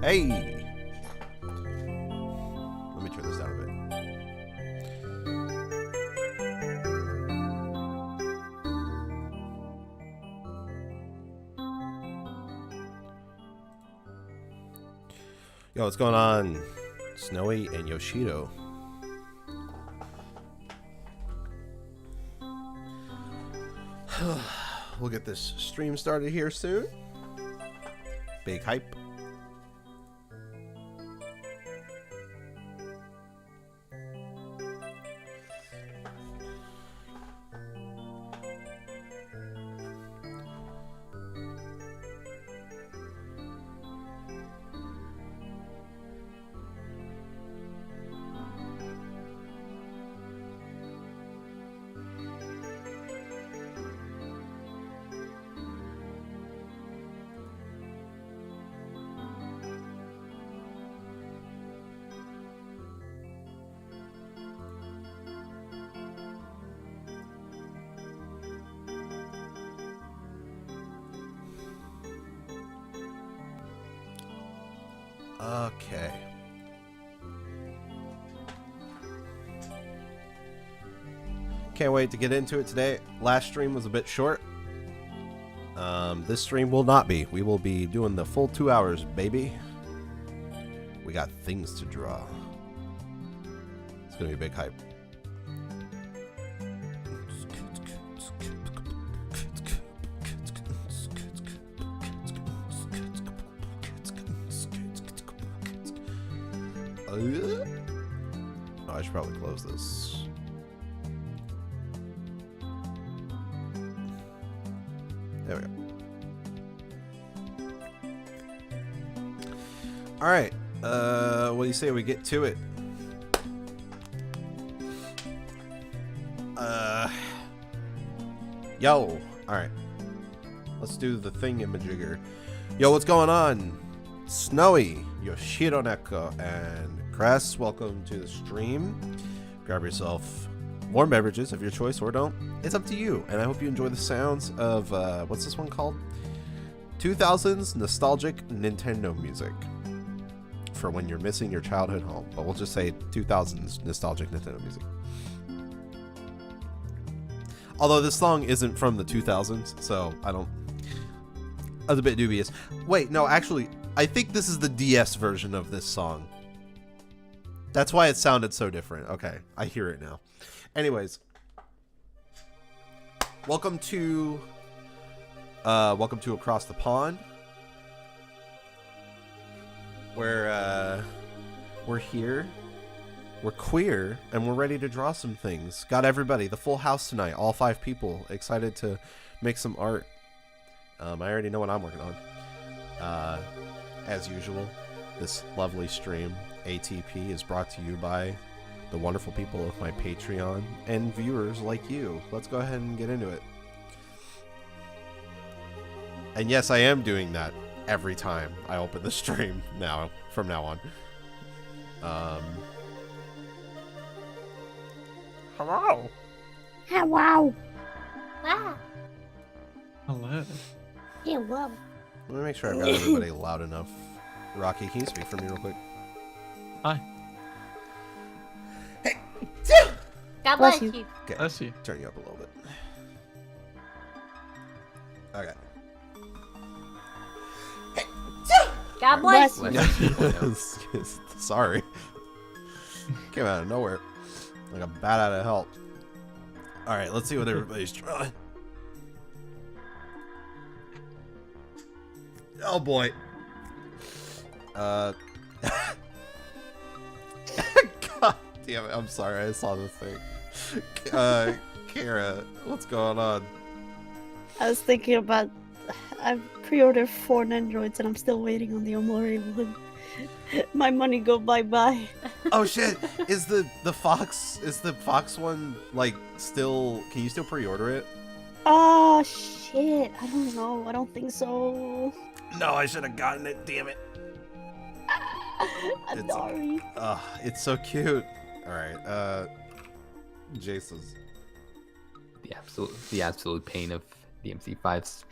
Hey! Let me turn this down a bit. Yo, what's going on? Snowy and Yoshido. We'll get this stream started here soon. Big hype. Okay. Can't wait to get into it today. Last stream was a bit short. This stream will not be. We will be doing the full 2 hours, baby. We got things to draw. It's gonna be a big hype. Oh, I should probably close this. There we go. All right. What do you say we get to it? Yo. All right. Let's do the thingamajigger. Yo, what's going on? Snowy, Yoshironeko, and Cress, welcome to the stream. Grab yourself warm beverages of your choice or don't. It's up to you. And I hope you enjoy the sounds of, what's this one called? 2000s nostalgic Nintendo music. For when you're missing your childhood home. But we'll just say 2000s nostalgic Nintendo music. Although this song isn't from the 2000s, so I was a bit dubious. Wait, no, actually, I think this is the DS version of this song. That's why it sounded so different. Okay, I hear it now. Anyways, welcome to Across the Pond. We're here. We're queer, and we're ready to draw some things. Got everybody, the full house tonight, all 5 people, excited to make some art. I already know what I'm working on. As usual, this lovely stream, ATP, is brought to you by the wonderful people of my Patreon and viewers like you. Let's go ahead and get into it. And yes, I am doing that every time I open the stream now, from now on. Hello. Hello. Ah. Hello. Hello. Let me make sure I've got everybody loud enough. Rocky, can you speak for me real quick? Hi. Hey. God bless you. Okay. Bless you. Turn you up a little bit. Okay. God bless you. Sorry. Came out of nowhere. Like a bat out of hell. Alright, let's see what everybody's trying. Oh boy. God damn it, I'm sorry, I saw the thing. Kara, what's going on? I was thinking about, I've pre-ordered 4 Nendroids and I'm still waiting on the Omori one. My money go bye-bye. Oh shit, is the Fox one like still, can you still pre-order it? Oh shit, I don't know, I don't think so. No, I should have gotten it, damn it. I'm sorry. It's so cute. Alright, Jace's. The absolute pain of the MC5's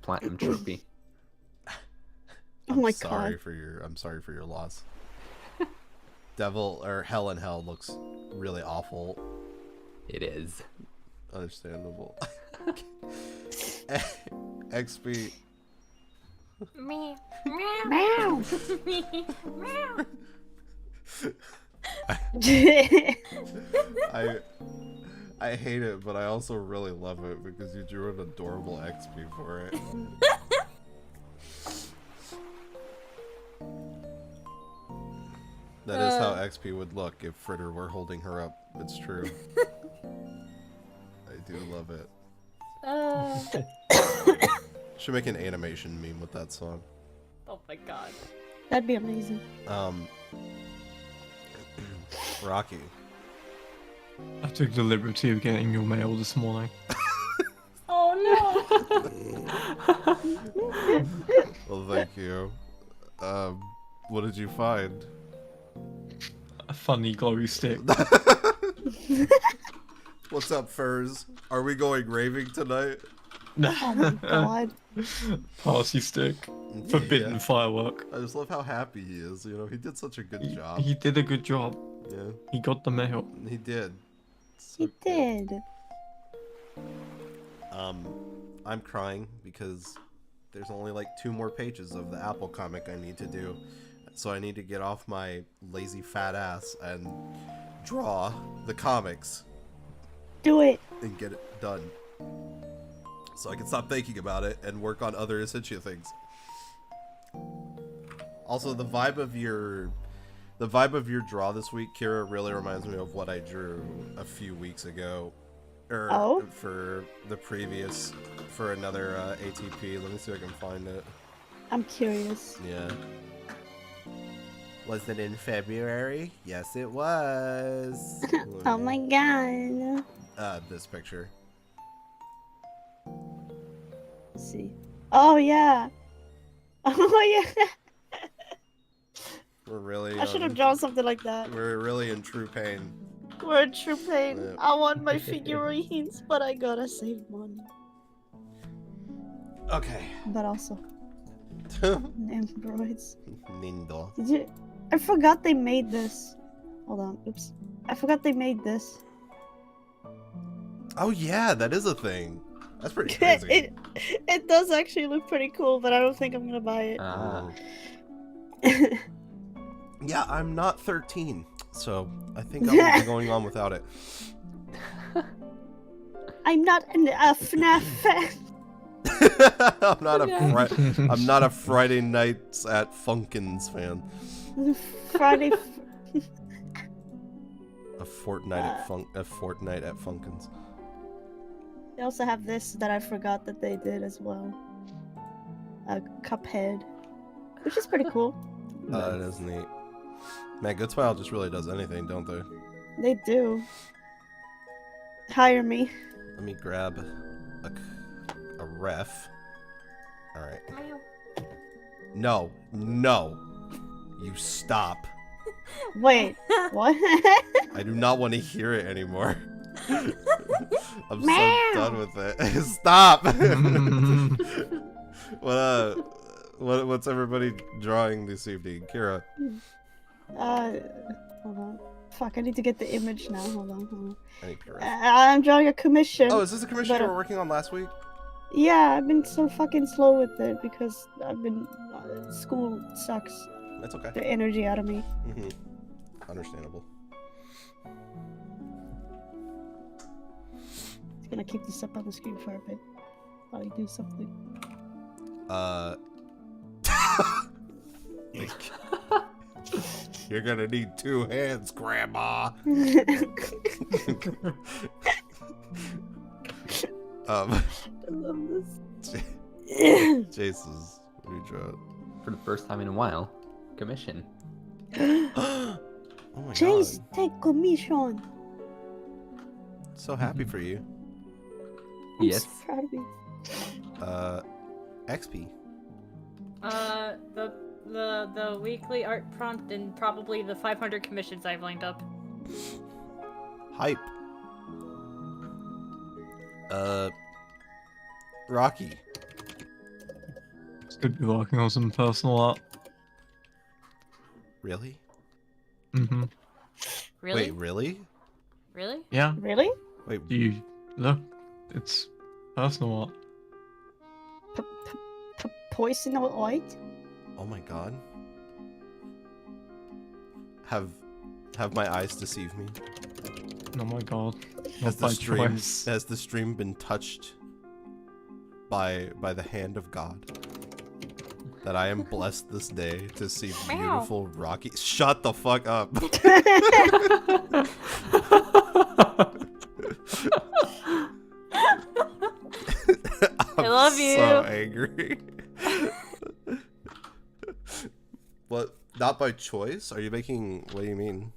platinum trophy. Oh my God. I'm sorry for your loss. Devil or Hell in Hell looks really awful. It is. Understandable. XP. Meow. Meow. Meow. I hate it, but I also really love it because you drew an adorable XP for it. That is how XP would look if Fritter were holding her up. It's true. I do love it. Should make an animation meme with that song. Oh my god. That'd be amazing. Rocky. I took the liberty of getting your mail this morning. Oh no. Well, thank you. What did you find? A funny glowy stick. What's up, Furs? Are we going raving tonight? Oh my god. Party stick. Forbidden Yeah. firework. I just love how happy he is. You know, he did such a good job. He did a good job. Yeah, He got the mail. he did. So He good. did. I'm crying because there's only like 2 more pages of the Apple comic I need to do. So I need to get off my lazy fat ass and draw the comics Do it. and get it done. So I can stop thinking about it and work on other essential things. Also, the vibe of your draw this week, Kira, really reminds me of what I drew a few weeks ago. For another ATP. Let me see if I can find it. I'm curious. Yeah. Was it in February? Yes, it was. Oh my god. This picture. Let's see. Oh yeah. Oh yeah. We're really. I should have drawn something like that. We're really in true pain. We're in true pain. Yeah. I want my figurines, but I gotta save money. Okay. But also, androids. Nindo. Did you? I forgot they made this. Hold on. Oops. I forgot they made this. Oh yeah, that is a thing. That's pretty crazy. it does actually look pretty cool, but I don't think I'm gonna buy it. Ah. Yeah, I'm not 13, so I think I'm going on without it. I'm not a FNAF fan. I'm not a Friday nights at Funkins fan. Friday. A Fortnite at Funkins. They also have this that I forgot that they did as well. Cuphead, which is pretty cool. It is neat. Man, Good Smile just really does anything, don't they? They do. Hire me. Let me grab a ref. Alright. No. You stop. What? What? I do not want to hear it anymore. I'm so done with it. Stop! What's everybody drawing this evening? Kira. Hold on. Fuck, I need to get the image now. Hold on. I need Kira. I'm drawing a commission. Oh, is this a commission but, you were working on last week? Yeah, I've been so fucking slow with it because I've been... school sucks That's okay. the energy out of me. Understandable. Just gonna keep this up on the screen for a bit while I do something. You're gonna need 2 hands, Grandma. I love this. Jace's redraw. For the first time in a while, commission. Oh my Chase, god. take commission. So happy for you. I'm Yes. so proud of you. XP. The weekly art prompt and probably the 500 commissions I've lined up. Hype. Rocky. It's good to be working on some personal art. Really? Mm-hmm. Really? Wait, really? Really? Yeah. Really? Wait, Do you look? It's personal art. Poison or white? oh my god. Have my eyes deceived me? Oh my god. Has Not the by choice. stream been touched by the hand of God? That I am blessed this day to see beautiful Rocky. Shut the fuck up. I love you. So angry. What? Not by choice? Are you making? What do you mean?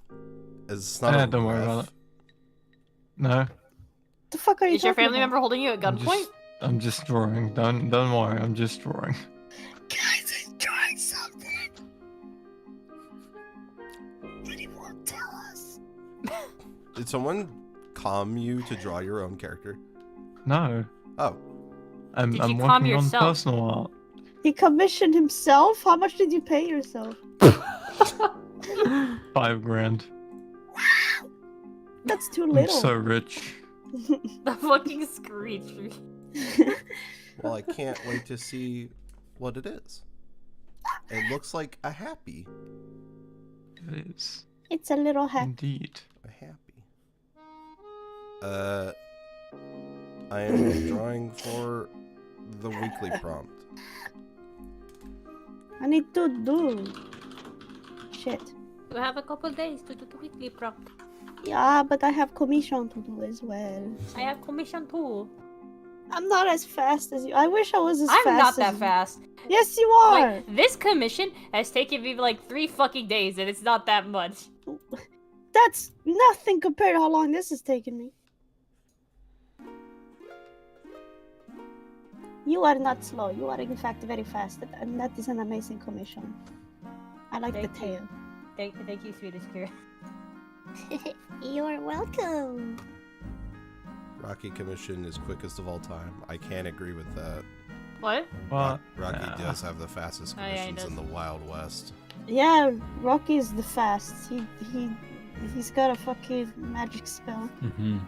Is not? Don't worry about it. No, The fuck are you Is your talking family about? member holding you at gunpoint? I'm just drawing. Don't worry. I'm just drawing. Guys, he's drawing something. But he won't tell us. Did someone calm you to draw your own character? No, Oh, I'm Did you calm working on yourself? personal art. He commissioned himself? How much did you pay yourself? $5,000. That's too I'm little. so rich. The fucking screech. well, I can't wait to see what it is. It looks like a happy. It is. It's a little happy. Indeed. A happy. I am drawing for the weekly prompt. I need to do shit. You have a couple days to do the weekly prompt. Yeah, but I have commission to do as well. I have commission too. I'm not as fast as you. I wish I was as I'm fast not as that you. fast. Yes, you are. Wait, this commission has taken me like 3 fucking days, and it's not that much. That's nothing compared to how long this has taken me. You are not slow. You are in fact very fast, and that is an amazing commission. I like Thank the you. tail. Thank you, Swedish Kira. You're welcome. Rocky commission is quickest of all time. I can't agree with that. What? What? Rocky Nah. does have the fastest Oh, yeah, he commissions in does. the Wild West. Yeah, Rocky's the fast. He's got a fucking magic spell.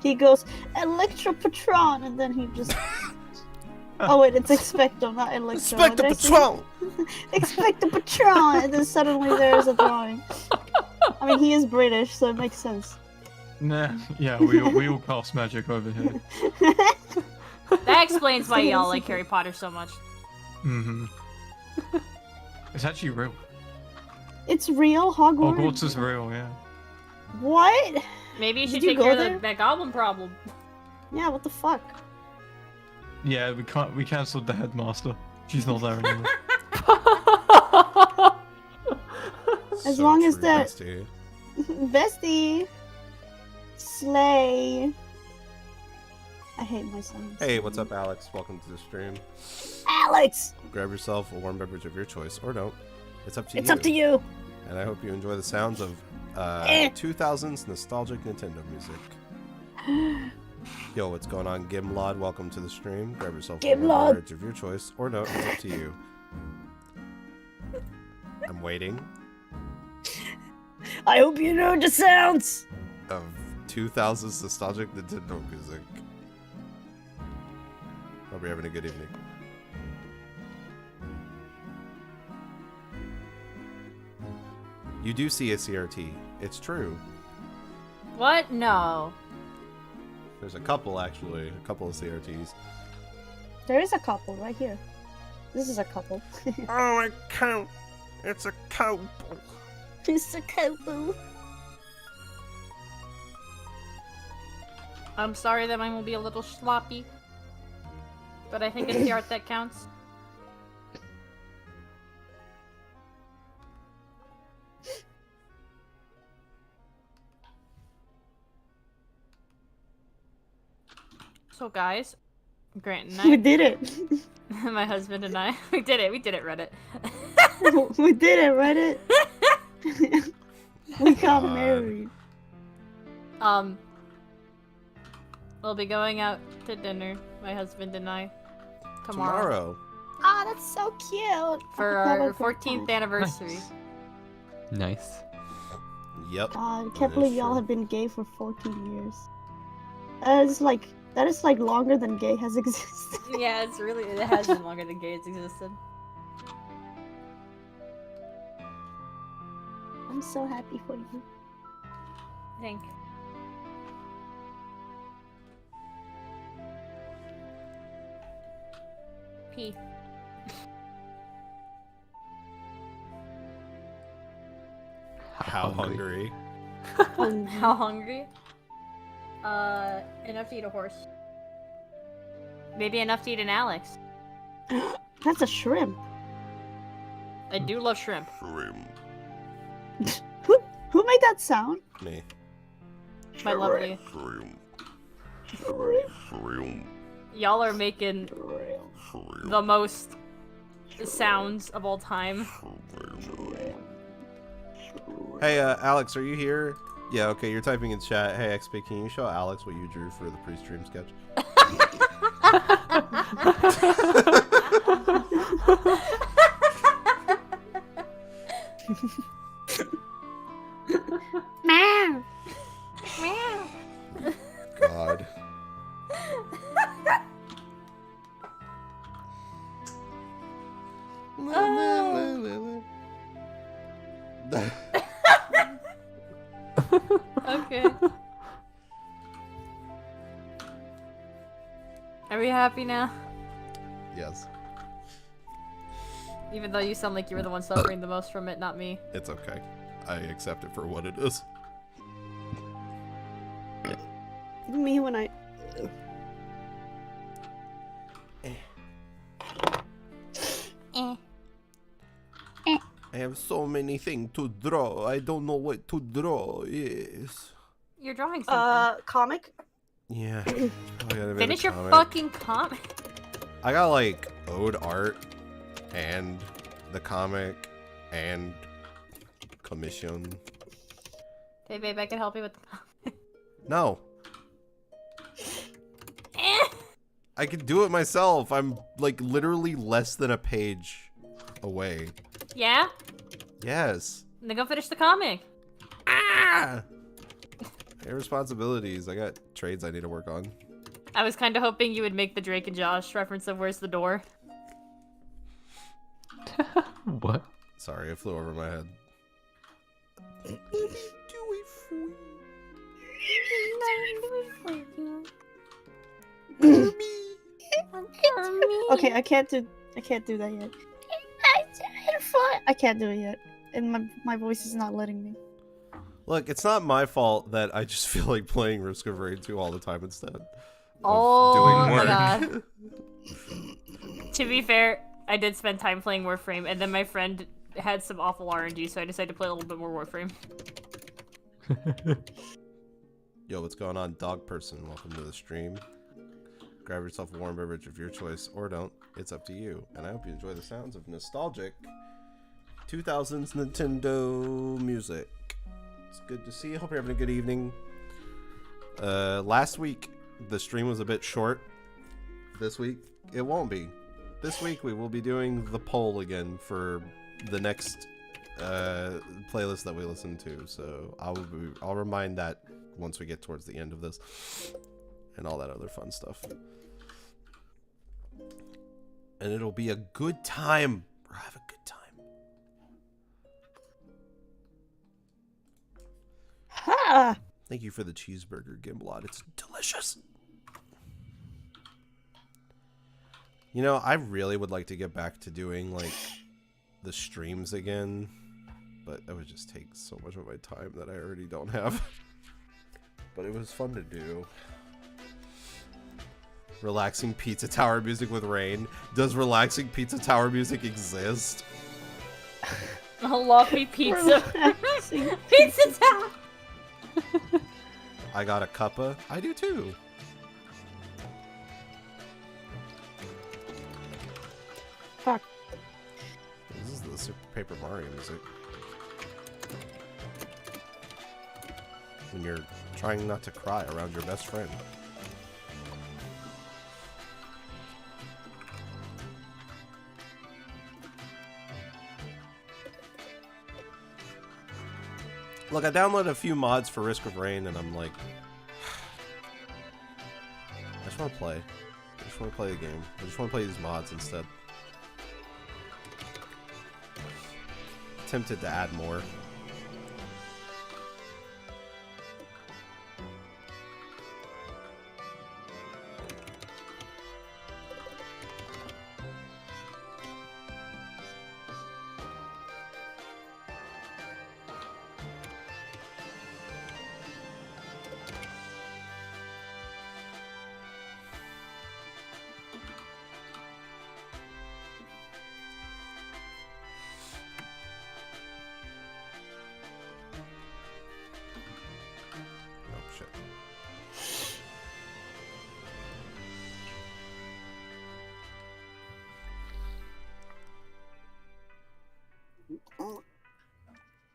He goes Electro-Patron, and then he just. Oh wait, it's Expecto, not Electro. Expect the Did I say- patrol! Expecto-Patron, and then suddenly there's a drawing. I mean, he is British, so it makes sense. Nah. Yeah, we all cast magic over here. That explains why y'all like Harry Potter so much. Mm-hmm. It's actually real. It's real, Hogwarts. Hogwarts is real, yeah. What? Maybe you Did should you take go care there? of that goblin problem. Yeah, what the fuck? Yeah, we cancelled the headmaster. She's not there anymore. As So long as true, that- bestie. Bestie. Slay. I hate my sons. Hey, what's up, Alex? Welcome to the stream. Alex! Grab yourself a warm beverage of your choice, or don't. It's up to you. It's up to you. And I hope you enjoy the sounds of Eh. 2000s nostalgic Nintendo music. Yo, what's going on, Gimlod? Welcome to the stream. Grab yourself a warm Gimlod. beverage of your choice, or no, it's up to you. I'm waiting. I hope you know the sounds. Of 2000s nostalgic Nintendo music. Hope you're having a good evening. You do see a CRT. It's true. What? No. There's a couple, actually. A couple of CRTs. There is a couple right here. This is a couple. Oh, I count. It's a couple. It's a couple. I'm sorry that mine will be a little sloppy. But I think it's the art that counts. So guys, Grant and We I, did it. my husband and I, we did it, Reddit. We did it, Reddit. We got God. married. We'll be going out to dinner, my husband and I, tomorrow. Ah, that's so cute. For I hope you have our a good 14th time. anniversary. Nice. Yep. God, I That can't is believe y'all true. have been gay for 14 years. That is like longer than gay has existed. Yeah, it has been longer than gay has existed. I'm so happy for you. I think. P. How hungry? How hungry? Enough to eat a horse. Maybe enough to eat an Alex. That's a shrimp. I do love shrimp. Shrimp. Who made that sound? Me. My lovely. Shrimp. Shrimp. Shrimp. Y'all are making the most sounds of all time. Hey, Alex, are you here? Yeah, okay, you're typing in chat. Hey, XP, can you show Alex what you drew for the pre-stream sketch? Meow. God. Okay. Are we happy now? Yes, Even though you sound like you were the one suffering the most from it, not me. it's okay. I accept it for what it is. Me when I. I have so many things to draw. I don't know what to draw. Yes. You're drawing something. Comic? Yeah. Probably gotta make a Finish your comic. fucking comic. I got like ode art and the comic and commission. Hey babe, I can help you with the comic. No. I can do it myself. I'm like literally less than a page away. Yeah? Yes. Then go finish the comic. Ah! I have responsibilities. I got trades I need to work on. I was kind of hoping you would make the Drake and Josh reference of where's the door. What? Sorry, it flew over my head. Okay, I can't do that yet. I can't do it yet, and my voice is not letting me. Look, it's not my fault that I just feel like playing Risk of Rain 2 all the time instead of Oh doing my work. god. To be fair, I did spend time playing Warframe, and then my friend had some awful RNG, so I decided to play a little bit more Warframe. Yo, what's going on, dog person? Welcome to the stream. Grab yourself a warm beverage of your choice, or don't. It's up to you. And I hope you enjoy the sounds of nostalgic 2000s Nintendo music. It's good to see you. Hope you're having a good evening. Last week, the stream was a bit short. This week, it won't be. This week, we will be doing the poll again for the next playlist that we listen to. So I'll remind that once we get towards the end of this and all that other fun stuff. And it'll be a good time. We'll have a good time. Ha! Thank you for the cheeseburger, Gimblot. It's delicious. You know, I really would like to get back to doing, like, the streams again. But that would just take so much of my time that I already don't have. But it was fun to do. Relaxing Pizza Tower music with rain. Does relaxing Pizza Tower music exist? Loppy pizza. Relaxing. Pizza town. I got a cuppa. I do too. Fuck. This is the Super Paper Mario music. When you're trying not to cry around your best friend. Look, I downloaded a few mods for Risk of Rain, and I'm like, I just want to play. I just want to play the game. I just want to play these mods instead. Tempted to add more.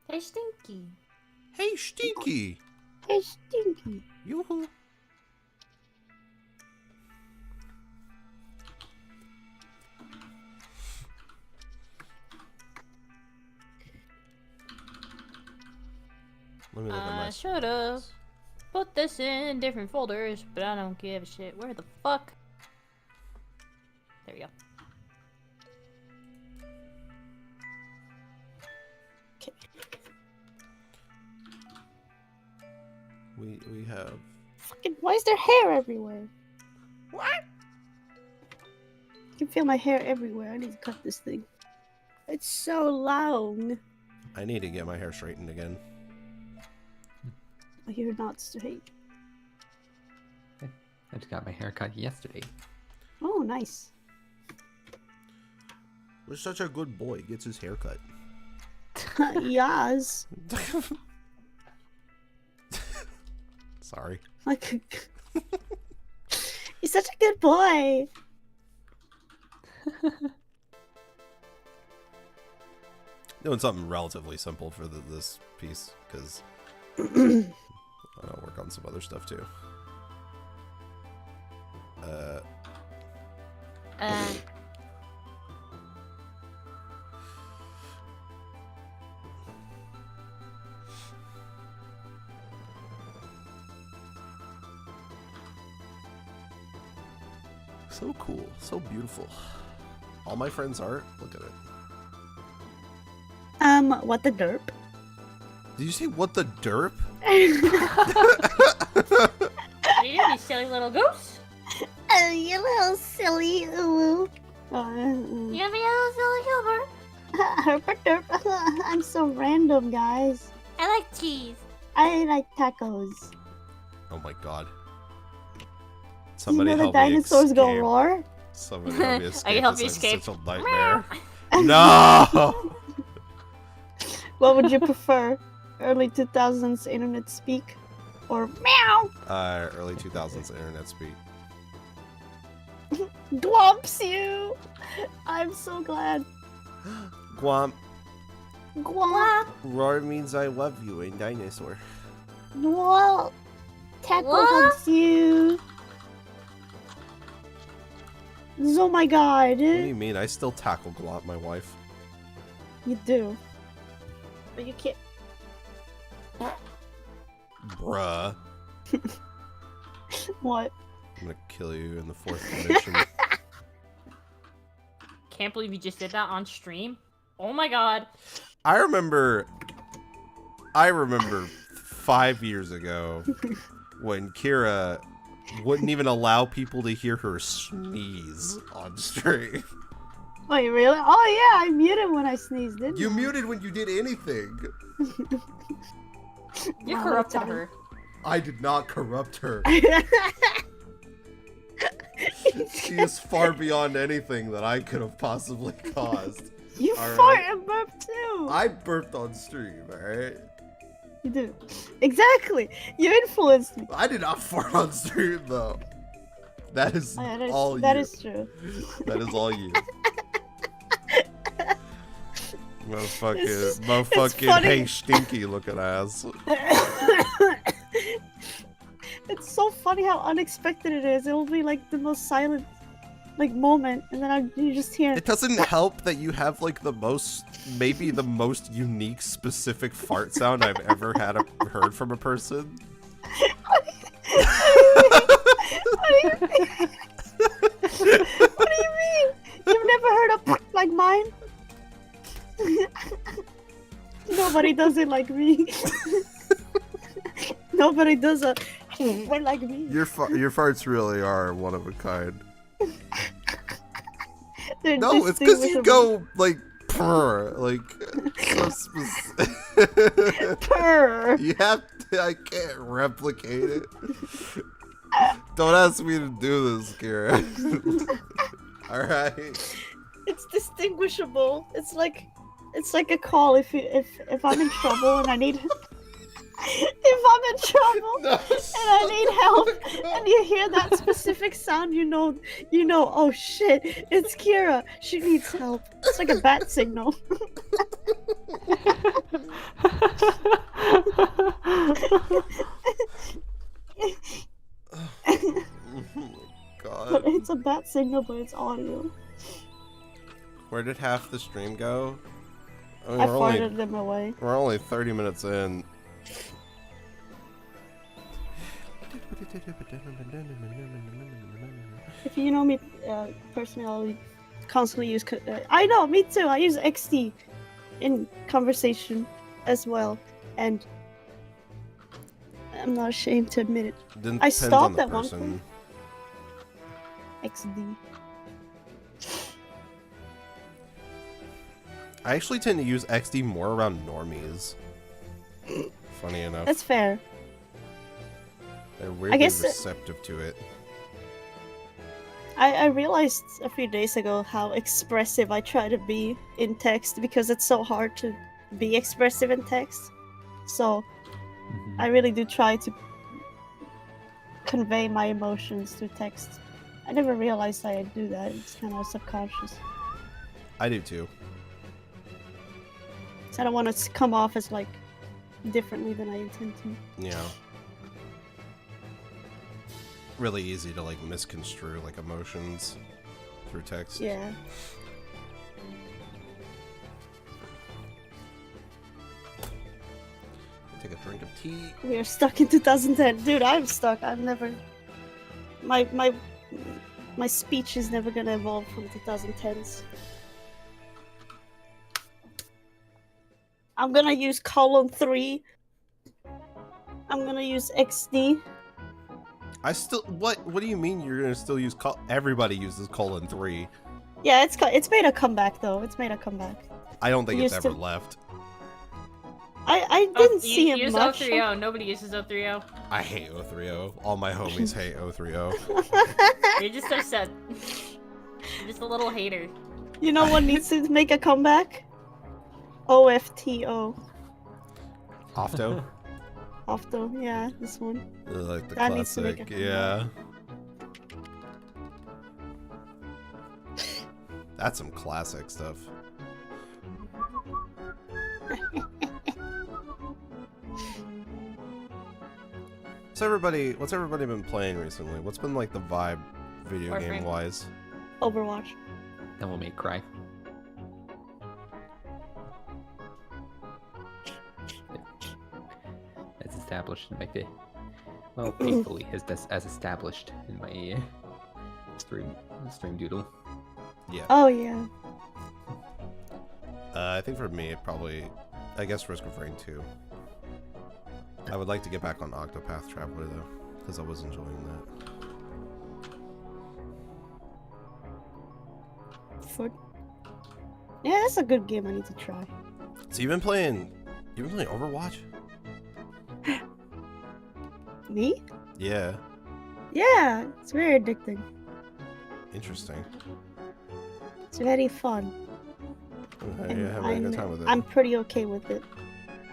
Hey, Stinky. Hey, Stinky! Hey, Stinky. Yoo-hoo! Let me look at my... I should've put this in different folders, but I don't give a shit. Where the fuck? There we go. We have. Fucking, why is there hair everywhere? What? I can feel my hair everywhere. I need to cut this thing. It's so long. I need to get my hair straightened again. You're not straight. I just got my hair cut yesterday. Oh, nice. We're such a good boy. Gets his hair cut. Yas. Sorry. Like, he's such a good boy. Doing something relatively simple for this piece, because I'll work on some other stuff too. So cool, so beautiful. All my friends' art. Look at it. What the derp? Did you say what the derp? You silly little goose. Oh, you little silly. Ooh. You be a little silly Gilbert. Herp derp. I'm so random, guys. I like cheese. I like tacos. Oh my god. You Somebody know the help me dinosaurs go escape. roar? Somebody help me escape. I can help This you is escape. Such a nightmare. No! What would you prefer? Early 2000s internet speak? Or meow? Early 2000s internet speak. Glumps you! I'm so glad. Guam. Glump. Roar means I love you in dinosaur. Whoa. Tackle What? hugs you. Oh my god. What do you mean? I still tackle Glomp, my wife. You do. But you can't. Bruh. What? I'm gonna kill you in the fourth dimension. Can't believe you just did that on stream. Oh my god. I remember 5 years ago when Kira wouldn't even allow people to hear her sneeze on stream. Wait, really? Oh yeah, I muted when I sneezed, didn't You I? muted when you did anything. You Wow, corrupted that's her. I did not corrupt her. She is far beyond anything that I could have possibly caused. You All fart right. and burp too. I burped on stream, alright? You do. Exactly. You influenced me. I did not fart on stream, though. That is Oh, yeah, all that you. is true. That is all you. Motherfucking, It's motherfucking, funny. hey, stinky looking ass. It's so funny how unexpected it is. It will be like the most silent, like moment, and then you just hear. It doesn't help that you have like maybe the most unique, specific fart sound I've ever heard from a person. What do you mean? What do you mean? You've never heard a like mine? Nobody does it like me. Nobody does a like me. Your farts really are one of a kind. They're No, it's because you distinguishable. go like purr, like so specific. Purr. You have to, I can't replicate it. Don't ask me to do this, Kira. Alright. It's distinguishable. It's like a call if I'm in trouble and I need if I'm in trouble No. and I need help and you hear that specific sound, you know, oh shit, it's Kira. She needs help. It's like a bat signal. Oh my But god. it's a bat signal, but it's audio. Where did half the stream go? I mean, I we're farted them away. we're only 30 minutes in. If you know me personally, constantly use. I know, me too. I use XD in conversation as well, and I'm not ashamed to admit it. Then I depends on stopped the at one person. point. XD. I actually tend to use XD more around normies. Funny enough. That's fair. They're weirdly guess receptive to it. I realized a few days ago how expressive I try to be in text because it's so hard to be expressive in text. So I really do try to convey my emotions through text. I never realized I do that. It's kind of subconscious. I do too. So I don't want to come off as like differently than I intend to. Yeah. Really easy to like misconstrue like emotions through text. Yeah. Take a drink of tea. We are stuck in 2010. Dude, I'm stuck. I'm never... My speech is never gonna evolve from 2010s. I'm gonna use :3. I'm gonna use XD. I still what do you mean you're gonna still use everybody uses :3? Yeah, it's made a comeback though. It's made a comeback. I don't think it's Used ever to- left. I didn't see it use much. 030. Nobody uses 030. I hate 030. All my homies hate 030. You're just upset. You're just a little hater. You know what needs to make a comeback? OFTO. Ofto? Ofto, yeah, this one. Like the That needs to make classic, a yeah. That's some classic stuff. What's everybody been playing recently? What's been like the vibe video Warframe. game wise? Overwatch. That will make cry. As established in my well, faithfully as established in my stream doodle. Yeah. Oh yeah. I think for me, it probably, I guess Risk of Rain 2. I would like to get back on Octopath Traveler though, because I was enjoying that. Yeah, that's a good game I need to try. So you've been playing Overwatch? Me? Yeah. Yeah, it's very addicting. Interesting. It's very fun. Okay, you're having a good time with it. I'm pretty okay with it.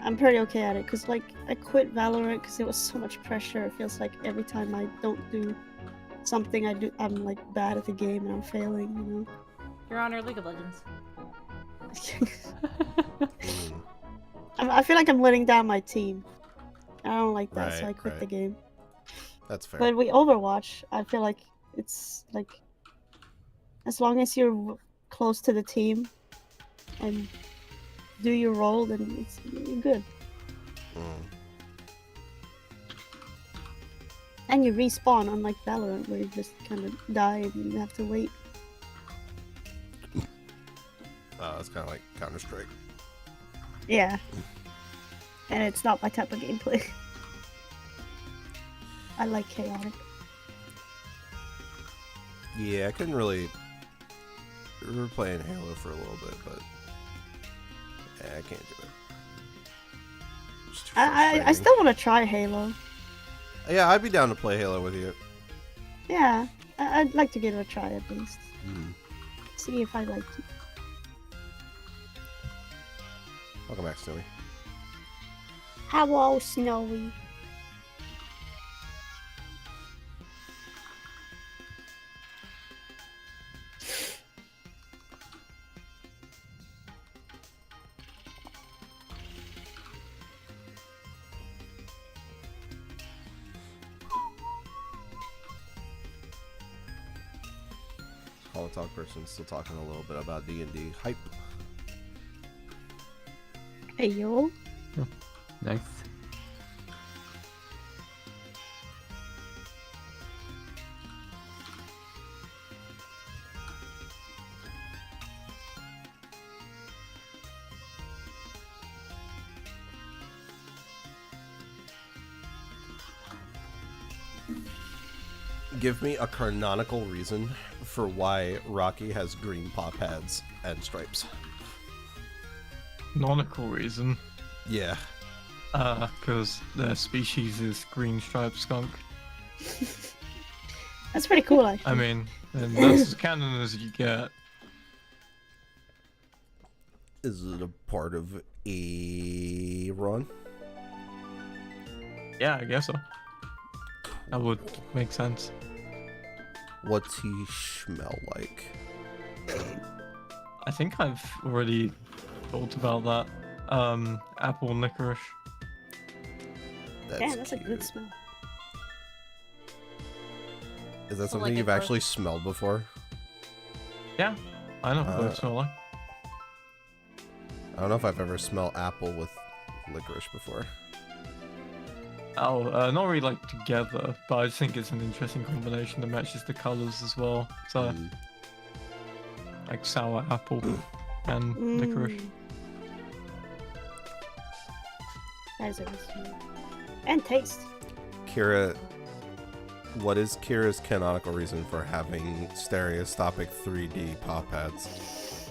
I'm pretty okay at it because, like, I quit Valorant because it was so much pressure. It feels like every time I don't do something I'm like bad at the game and I'm failing. You Your Honor, League of Legends. know. Mm, I feel like I'm letting down my team. I don't like that, so I Right, quit right. the game. that's fair. But with Overwatch, I feel like it's like as long as you're close to the team and do your role, then you're good. Mm. And you respawn, unlike Valorant, where you just kind of die and you have to wait. It's kind of like Counter-Strike. Yeah. And it's not my type of gameplay. I like chaotic. Yeah, I couldn't really. We were playing Halo for a little bit, but yeah, I can't do it. It's too I frustrating. still want to try Halo. Yeah, I'd be down to play Halo with you. Yeah, I'd like to give it a try at least. Mm. See if I like it. Welcome back, Snowy. Hello, Snowy. Holo Talk person still talking a little bit about D&D hype. Hey, yo. Nice. Give me a canonical reason for why Rocky has green paw pads and stripes. Canonical reason. Yeah. Because their species is green striped skunk. That's pretty cool, actually. I mean, and that's as canon as you get. Is it a part of Aaron? Yeah, I guess so. That would make sense. What's he smell like? I think I've already thought about that. Apple and licorice. Damn, that's a cute. good smell. Is that So, something like, you've if actually smelled before? Yeah, I know what it smells like. I don't know if I've ever smelled apple with licorice before. Oh, not really like together, but I just think it's an interesting combination that matches the colors as well. So, Mm. like sour apple and licorice. That is a good smell. And taste. Kira, what is Kira's canonical reason for having stereoscopic 3D paw pads?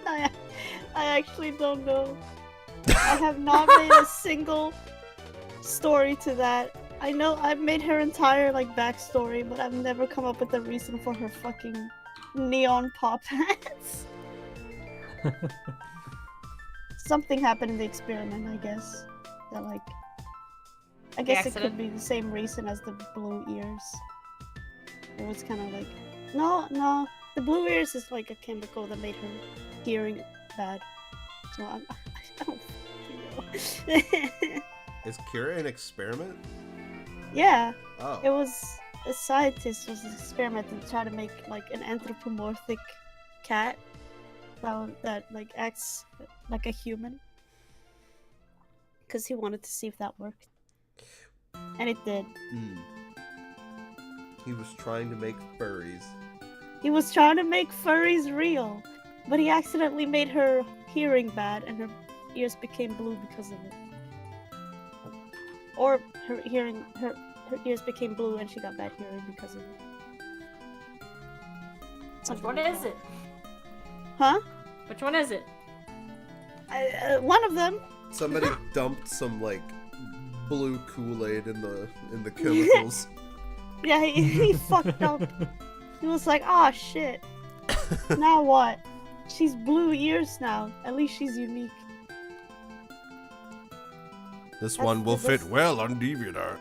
I actually don't know. I have not made a single story to that. I know I've made her entire like backstory, but I've never come up with a reason for her fucking neon paw pads. Something happened in the experiment, I guess. That like, I guess it could be the same reason as the blue ears. It was kind of like, no, the blue ears is like a chemical that made her hearing bad. So I don't know. Is Kira an experiment? Yeah, Oh. it was a scientist was experimenting to try to make like an anthropomorphic cat that like acts like a human, because he wanted to see if that worked, and it did. Mm. He was trying to make furries. He was trying to make furries real, but he accidentally made her hearing bad, and her ears became blue because of it. Or her ears became blue and she got bad hearing because of it. Which one is it? Huh? Which one is it? One of them. Somebody dumped some like blue Kool-Aid in the chemicals. Yeah, he fucked up. He was like, "Ah, shit. Now what? She's blue ears now. At least she's unique." This one will fit well on DeviantArt.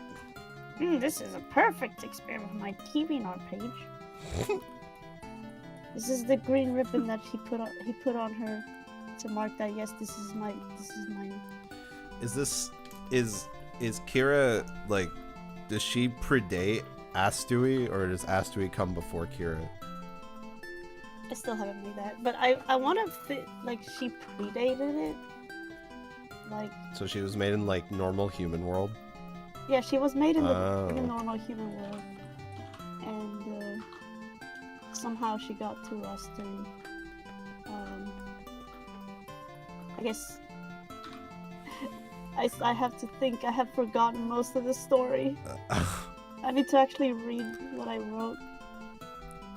This is a perfect experiment for my DeviantArt page. This is the green ribbon that he put on her to mark that yes, this is mine. Is Kira like, does she predate Astui, or does Astui come before Kira? I still haven't made that, but I want to fit like she predated it. Like, So she was made in like normal human world. yeah, she was made in the Oh. normal human world, and somehow she got to us through. I guess I have to think. I have forgotten most of the story. I need to actually read what I wrote,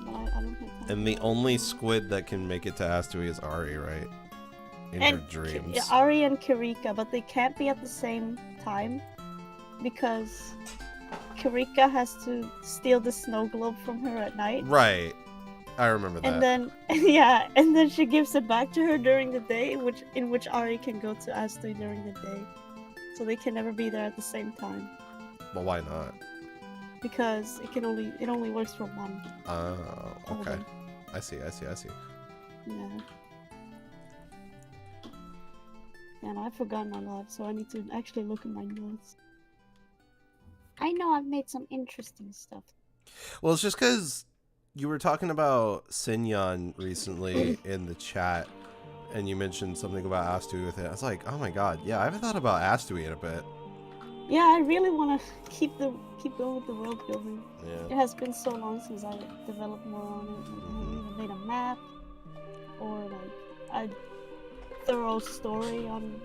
but I don't have time. And the only squid that can make it to Astui is Ari, right? In her dreams. Yeah, Ari and Kirika, but they can't be at the same time because Kirika has to steal the snow globe from her at night. Right. I remember that. And then and then she gives it back to her during the day, in which Ari can go to Astui during the day. So they can never be there at the same time. But why not? Because it only works for one. Oh, okay. Older. I see. Yeah. And I've forgotten a lot, so I need to actually look at my notes. I know I've made some interesting stuff. Well, it's just because you were talking about Sinyan recently in the chat, and you mentioned something about Astui with it. I was like, oh my god, yeah, I haven't thought about Astui in a bit. Yeah, I really want to keep going with the world building. Yeah. It has been so long since I developed more on it. Like, I haven't even made a map or like a thorough story on,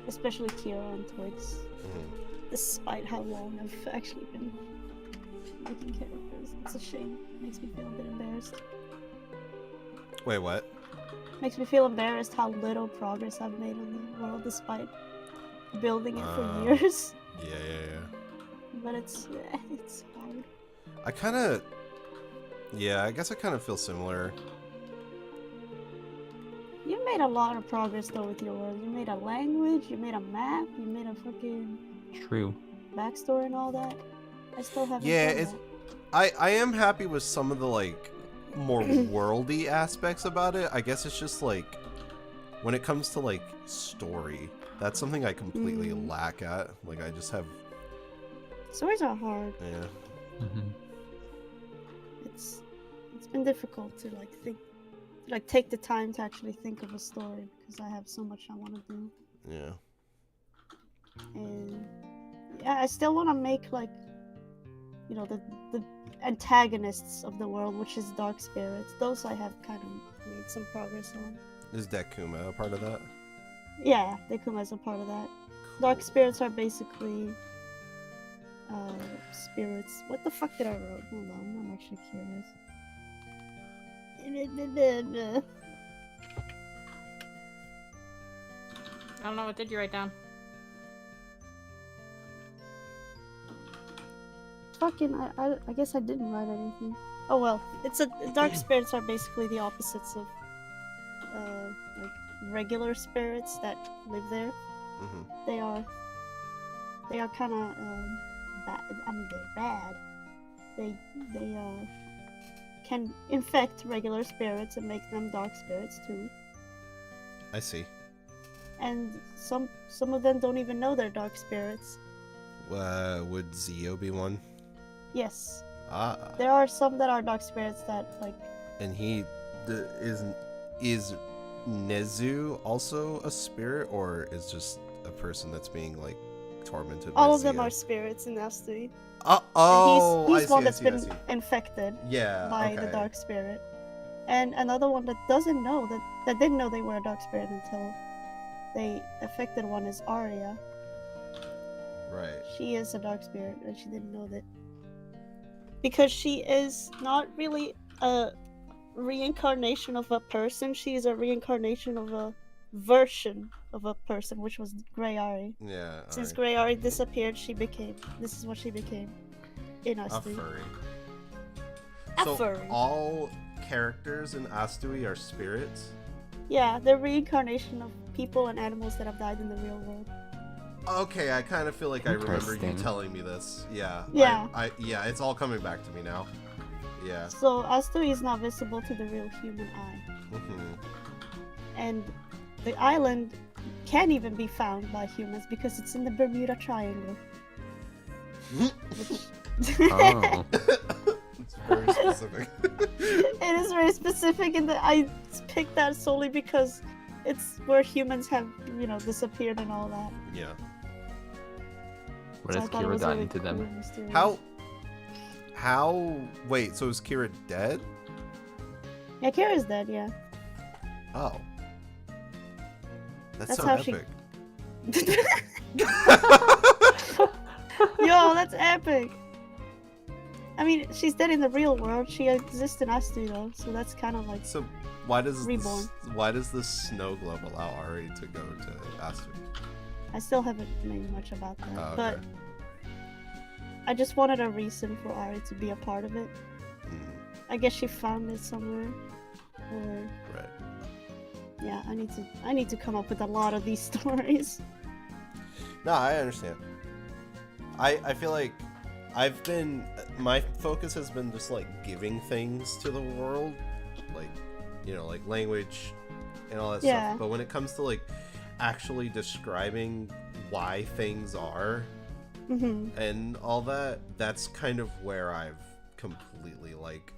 especially Kira and Twigs. Despite how long I've actually been making characters. It's a shame. Makes me feel a bit embarrassed. Wait, what? Makes me feel embarrassed how little progress I've made on the world despite building it for years. Yeah. But it's hard. I kind of... Yeah, I guess I kind of feel similar. You made a lot of progress though with your world. You made a language, you made a map, you made a fucking True. backstory and all that. I still haven't Yeah, done it's... that. I am happy with some of the, like, more worldy aspects about it. I guess it's just, like, when it comes to, like, story, that's something I completely lack at. Like, I just have... Stories are hard. Yeah. Mm-hmm. It's been difficult to take the time to actually think of a story because I have so much I want to do. Yeah. And yeah, I still want to make like, you know, the antagonists of the world, which is dark spirits. Those I have kind of made some progress on. Is Dekuma a part of that? Yeah, Dekuma is a part of that. Dark spirits are basically spirits. What the fuck did I wrote? Hold on, I'm actually curious. I don't know, what did you write down? Fucking, I guess I didn't write anything. Oh well, dark spirits are basically the opposites of like regular spirits that live there. Mm-hmm. They are kind of bad. I mean, they're bad. They can infect regular spirits and make them dark spirits too. I see. And some of them don't even know they're dark spirits. Would Zio be one? Yes. Ah. There are some that are dark spirits that like. And is Nezu also a spirit, or is just a person that's being like tormented? All by of them Zio? are spirits in Astui. Oh, He's one I that's see, I been see. infected Yeah, by the dark spirit, and another one that doesn't know that didn't know they were a dark spirit until they affected one is Arya. Right. She is a dark spirit, and she didn't know that because she is not really a reincarnation of a person. She is a reincarnation of a version of a person, which was Grey Ari. Yeah. Since alright. Grey Ari disappeared, this is what she became in A Astui. furry. A So furry. all characters in Astui are spirits? Yeah, they're reincarnation of people and animals that have died in the real world. Okay, I kind of feel like I remember you Interesting. telling me this. Yeah. Yeah. Yeah, it's all coming back to me now. Yeah. So Astui is not visible to the real human eye. Mhm. And the island can't even be found by humans because it's in the Bermuda Triangle. Oh. It's very specific. It is very specific, and I picked that solely because it's where humans have, you know, disappeared and all that. Yeah. What So has I thought it Kira was done really to cool them? and mysterious. How? Wait, so is Kira dead? Yeah, Kira's dead, yeah. Oh. That's That's so how she- epic. Yo, that's epic! I mean, she's dead in the real world. She exists in Astui though, so that's kind of like... So why does Reborn. the snow globe allow Ari to go to Astui? I still haven't made much about that, Oh, but okay. I just wanted a reason for Ari to be a part of it. Mm, I guess she found it somewhere, or right. yeah, I need to come up with a lot of these stories. No, I understand. I feel like my focus has been just like giving things to the world, like, you know, like language and all that Yeah. stuff. But when it comes to like actually describing why things are Mm-hmm. and all that, that's kind of where I've completely like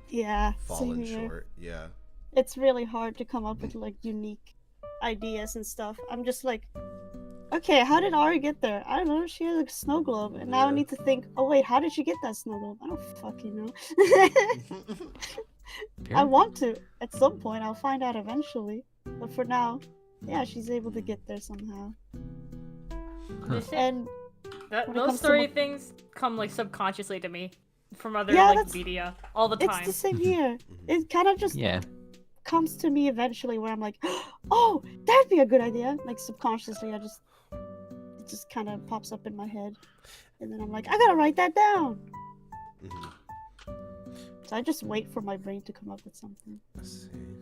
Yeah, fallen same here. short. Yeah. It's really hard to come up with like unique ideas and stuff. I'm just like, okay, how did Ari get there? I don't know. She has a snow globe, and now I Yeah. need to think. Oh wait, how did she get that snow globe? I don't fucking know. I want to. At some point, I'll find out eventually. But for now, yeah, she's able to get there somehow. This shit- And when it those comes to story mo- things come like subconsciously to me. from other Yeah, like that's- media all the It's time. the same here. It kind of just Yeah. comes to me eventually where I'm like, oh, that'd be a good idea. Like subconsciously, it just kind of pops up in my head, and then I'm like, I gotta write that down. Mhm. So I just wait for my brain to come up with something. Let's see.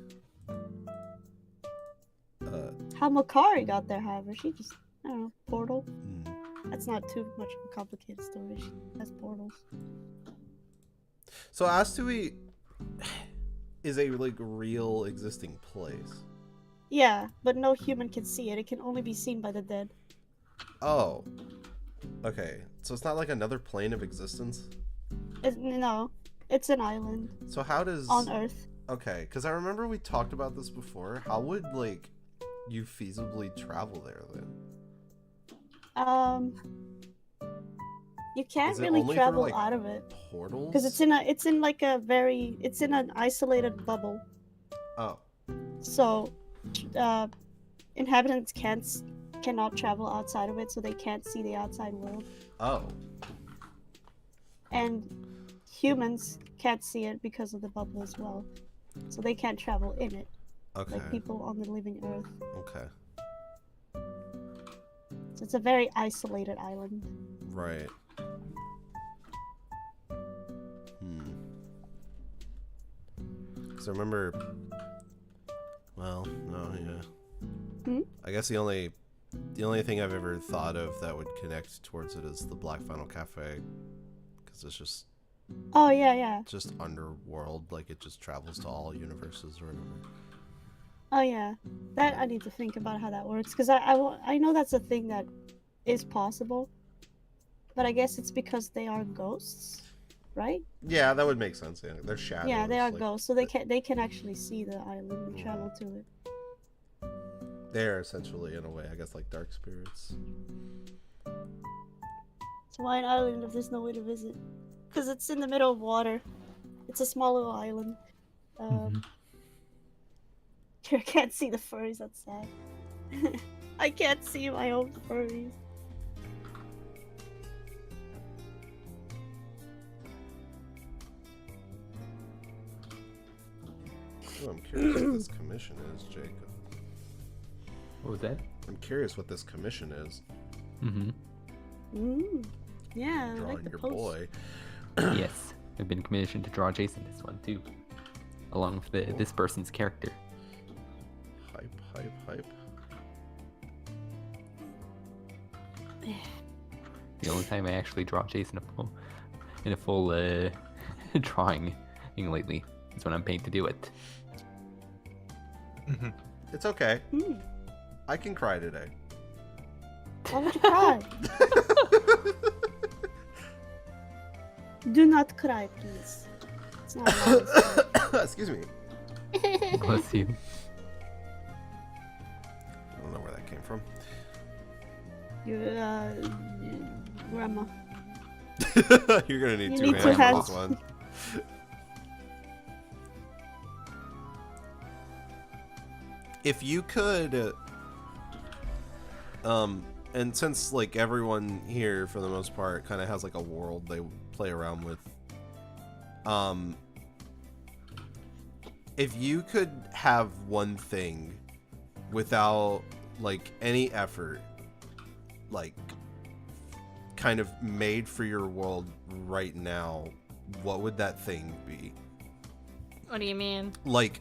How Makari got there, however, she just, I don't know, portal. Hmm. That's not too much of a complicated story. She has portals. So Astui is a like real existing place. Yeah, but no human can see it. It can only be seen by the dead. Oh. Okay. So it's not like another plane of existence? No, it's an island So how does on Earth. Okay, because I remember we talked about this before. How would like you feasibly travel there then? You can't Is it really only through, travel like, out of it Portals? because it's in an isolated bubble. Oh. So, inhabitants cannot travel outside of it, so they can't see the outside world. Oh. And humans can't see it because of the bubble as well, so they can't travel in it Okay. like people on the living Earth. Okay. So it's a very isolated island. Right. Because I remember. Well, no, yeah. I guess the only thing I've ever thought of that would connect towards it is the Black Final Cafe, because it's just Oh yeah. underworld, like it just travels to all universes or whatever. Oh yeah, that I need to think about how that works because I know that's a thing that is possible, but I guess it's because they are ghosts, right? Yeah, that would make sense. Yeah, they're shadows. Yeah, they are like, ghosts, so they can actually see the island and travel to it. They're essentially, in a way, I guess, like dark spirits. So why an island if there's no way to visit? Because it's in the middle of water. It's a small little island. I can't see the furries. That's sad. I can't see my own furries. Oh, I'm curious what this commission is, Jacob. What was that? I'm curious what this commission is. Yeah, I Drawing like the your post. boy. Yes, I've been commissioned to draw Jason this one too, along with this person's character. Hype. The only time I actually draw Jason in a full drawing lately is when I'm paid to do it. It's okay. I can cry today. Why would you cry? Do not cry, please. It's not nice. Excuse me. Bless you. I don't know where that came from. Your grandma. You're gonna need You two need hands two for hands. this one. If you could, and since like everyone here for the most part kind of has like a world they play around with, if you could have one thing without like any effort, like kind of made for your world right now, what would that thing be? What do you mean? Like,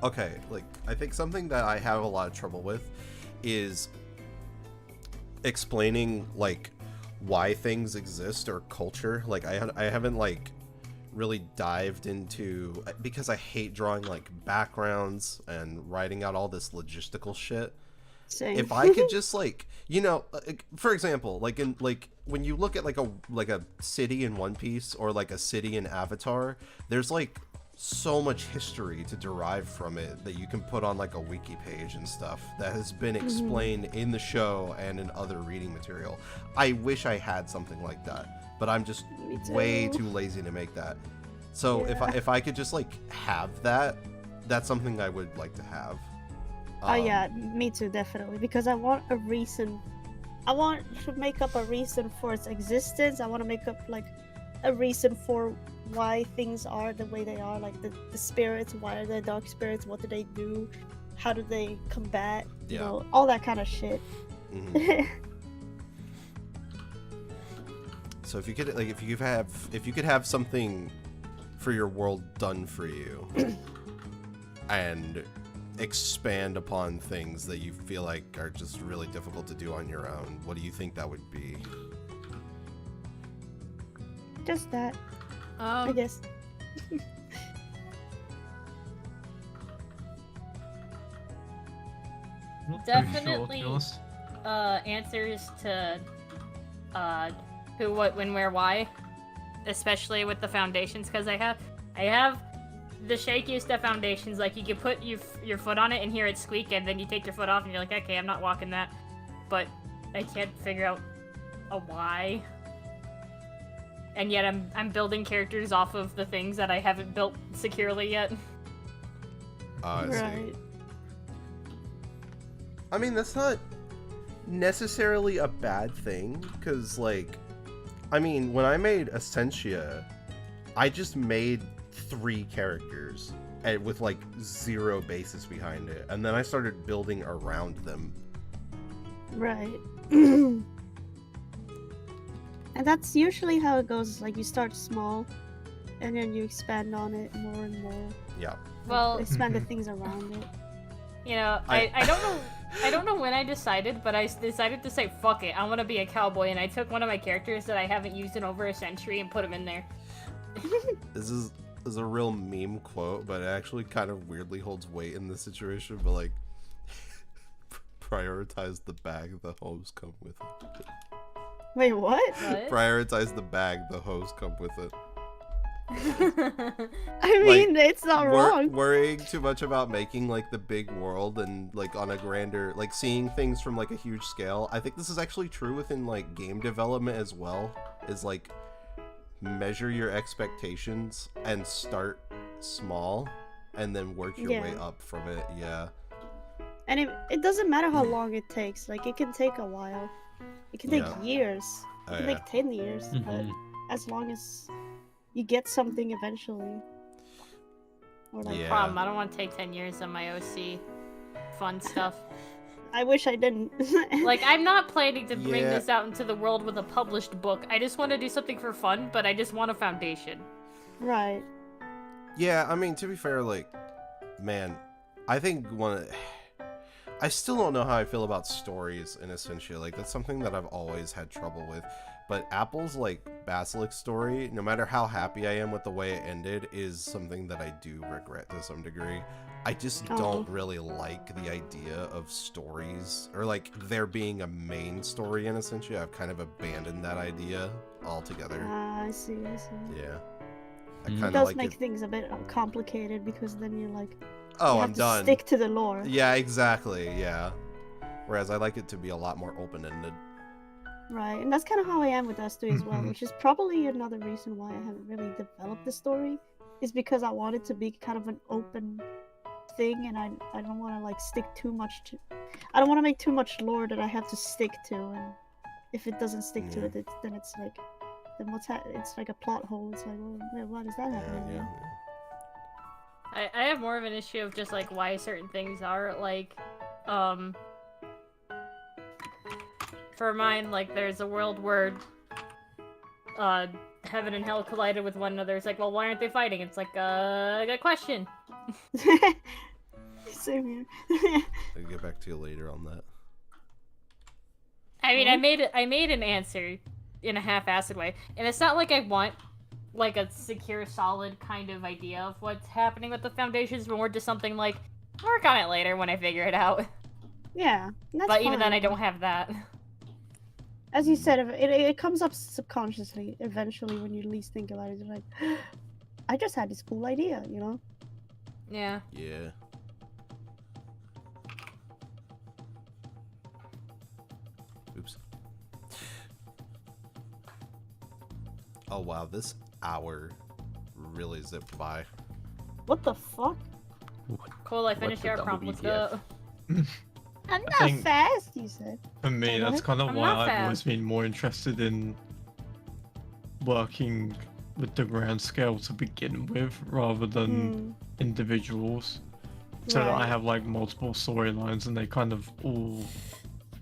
okay, like I think something that I have a lot of trouble with is explaining like why things exist or culture. Like I haven't like really dived into, because I hate drawing like backgrounds and writing out all this logistical shit. Same. If I could just like, you know, for example, like in like when you look at like a city in One Piece or like a city in Avatar, there's like so much history to derive from it that you can put on like a wiki page and stuff that has been explained in the show and in other reading material. I wish I had something like that, but I'm just Me way too. too lazy to make that. So Yeah. if I could just like have that, that's something I would like to have. Oh yeah, me too, definitely. Because I want a reason. I want to make up a reason for its existence. I want to make up like a reason for why things are the way they are, like the spirits, why are they dark spirits, what do they do, how do they combat, you know, all that kind of shit. So if you could have something for your world done for you and expand upon things that you feel like are just really difficult to do on your own, what do you think that would be? Just that, I guess. Not very sure, Definitely. to be honest. Answers to who, what, when, where, why, especially with the foundations, because I have the shakiest of foundations. Like, you can put your foot on it and hear it squeak, and then you take your foot off and you're like, okay, I'm not walking that. But I can't figure out a why. And yet I'm building characters off of the things that I haven't built securely yet. I see. Right. I mean, that's not necessarily a bad thing, because, like, I mean, when I made Essentia, I just made 3 characters and with, like, 0 basis behind it, and then I started building around them. Right. And that's usually how it goes. Like, you start small, and then you expand on it more and more. Yeah. Well, Expand the things around it. you know, I don't know. I don't know when I decided, but I decided to say, fuck it, I want to be a cowboy, and I took one of my characters that I haven't used in over a century and put him in there. This is a real meme quote, but it actually kind of weirdly holds weight in this situation, but, like, prioritize the bag the hose come with it. Wait, what? What? Prioritize the bag the hose come with it. I mean, it's not wrong. Worrying too much about making, like, the big world and, like, on a grander, like, seeing things from, like, a huge scale. I think this is actually true within, like, game development as well, is, like, measure your expectations and start small and then work your way up from it. Yeah. And it doesn't matter how long it takes. Like, it can take a while. It can take years. It can take 10 years. But as long as you get something eventually. Or like, Problem, I don't want to take 10 years on my OC fun stuff. I wish I didn't. Like, I'm not planning to bring this out into the world with a published book. I just want to do something for fun, but I just want a foundation. Right. Yeah, I mean, to be fair, like, man, I think I still don't know how I feel about stories in Essentia. Like, that's something that I've always had trouble with. But Apple's, like, Basilisk story, no matter how happy I am with the way it ended, is something that I do regret to some degree. I just don't really like the idea of stories, or, like, there being a main story in Essentia. I've kind of abandoned that idea altogether. I see. Yeah. It does make things a bit complicated, because then you're like, oh, you have I'm to done. Stick to the lore. Yeah, exactly. Yeah. Whereas I like it to be a lot more open-ended. Right, and that's kind of how I am with S2 as well, which is probably another reason why I haven't really developed the story, is because I want it to be kind of an open thing, and I don't want to, like, stick too much to. I don't want to make too much lore that I have to stick to, and if it doesn't stick to it, then it's like, then it's like a plot hole. It's like, well, why does that happen? Yeah. I have more of an issue of just, like, why certain things are, like, for mine, like, there's a world where, heaven and hell collided with one another. It's like, well, why aren't they fighting? It's like, good question. Same here. I'll get back to you later on that. I mean, I made an answer in a half-assed way, and it's not like I want, like, a secure, solid kind of idea of what's happening with the foundations, but more just something like, I'll work on it later when I figure it out. Yeah, that's But even fine. then, I don't have that. As you said, it comes up subconsciously eventually when you least think about it. You're like, I just had this cool idea, you know? Yeah. Yeah. Oops. Oh wow, this hour really zipped by. What the fuck? Cool, I finished the your prompt. Let's go. I'm not think- fast, you said. For me, Go that's ahead. kind of I'm why not I've fast. always been more interested in working with the grand scale to begin with, rather than individuals. So that I Right. have like multiple storylines and they kind of all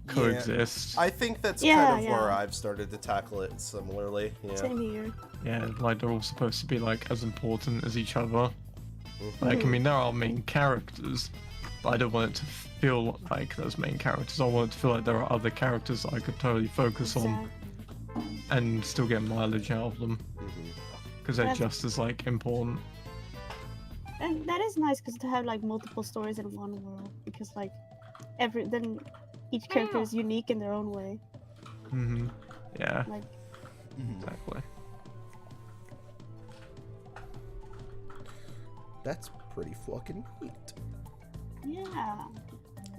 coexist. I think that's Yeah, kind of where yeah. I've started to tackle it similarly. Yeah. Same here. Yeah, like they're all supposed to be like as important as each other. Mhm. Like, I mean, there are main characters, but I don't want it to feel like those main characters. I want it to feel like there are other characters that I could totally focus on and still get mileage out of them, Mhm. because they're That's- just as like important. And that is nice because to have like multiple stories in one world, because like then each character is unique in their own way. Yeah, Like exactly. That's pretty fucking neat. yeah.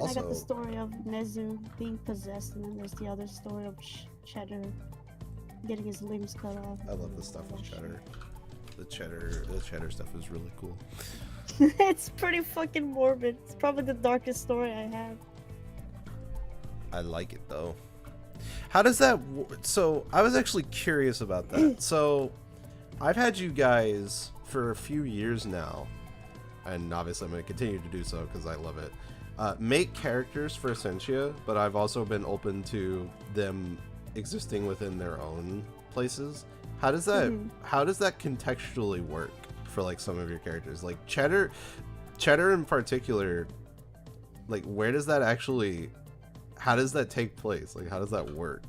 And I got the story of Nezu being possessed, and then there's the other story of Cheddar getting his limbs cut off. I love the stuff with Cheddar. The cheddar stuff is really cool. It's pretty fucking morbid. It's probably the darkest story I have. I like it though. How does that? So I was actually curious about that. So I've had you guys for a few years now, and obviously I'm going to continue to do so because I love it. Make characters for Essentia, but I've also been open to them existing within their own places. How does that? How does that contextually work for like some of your characters? Like Cheddar in particular. Like where does that actually? How does that take place? Like how does that work?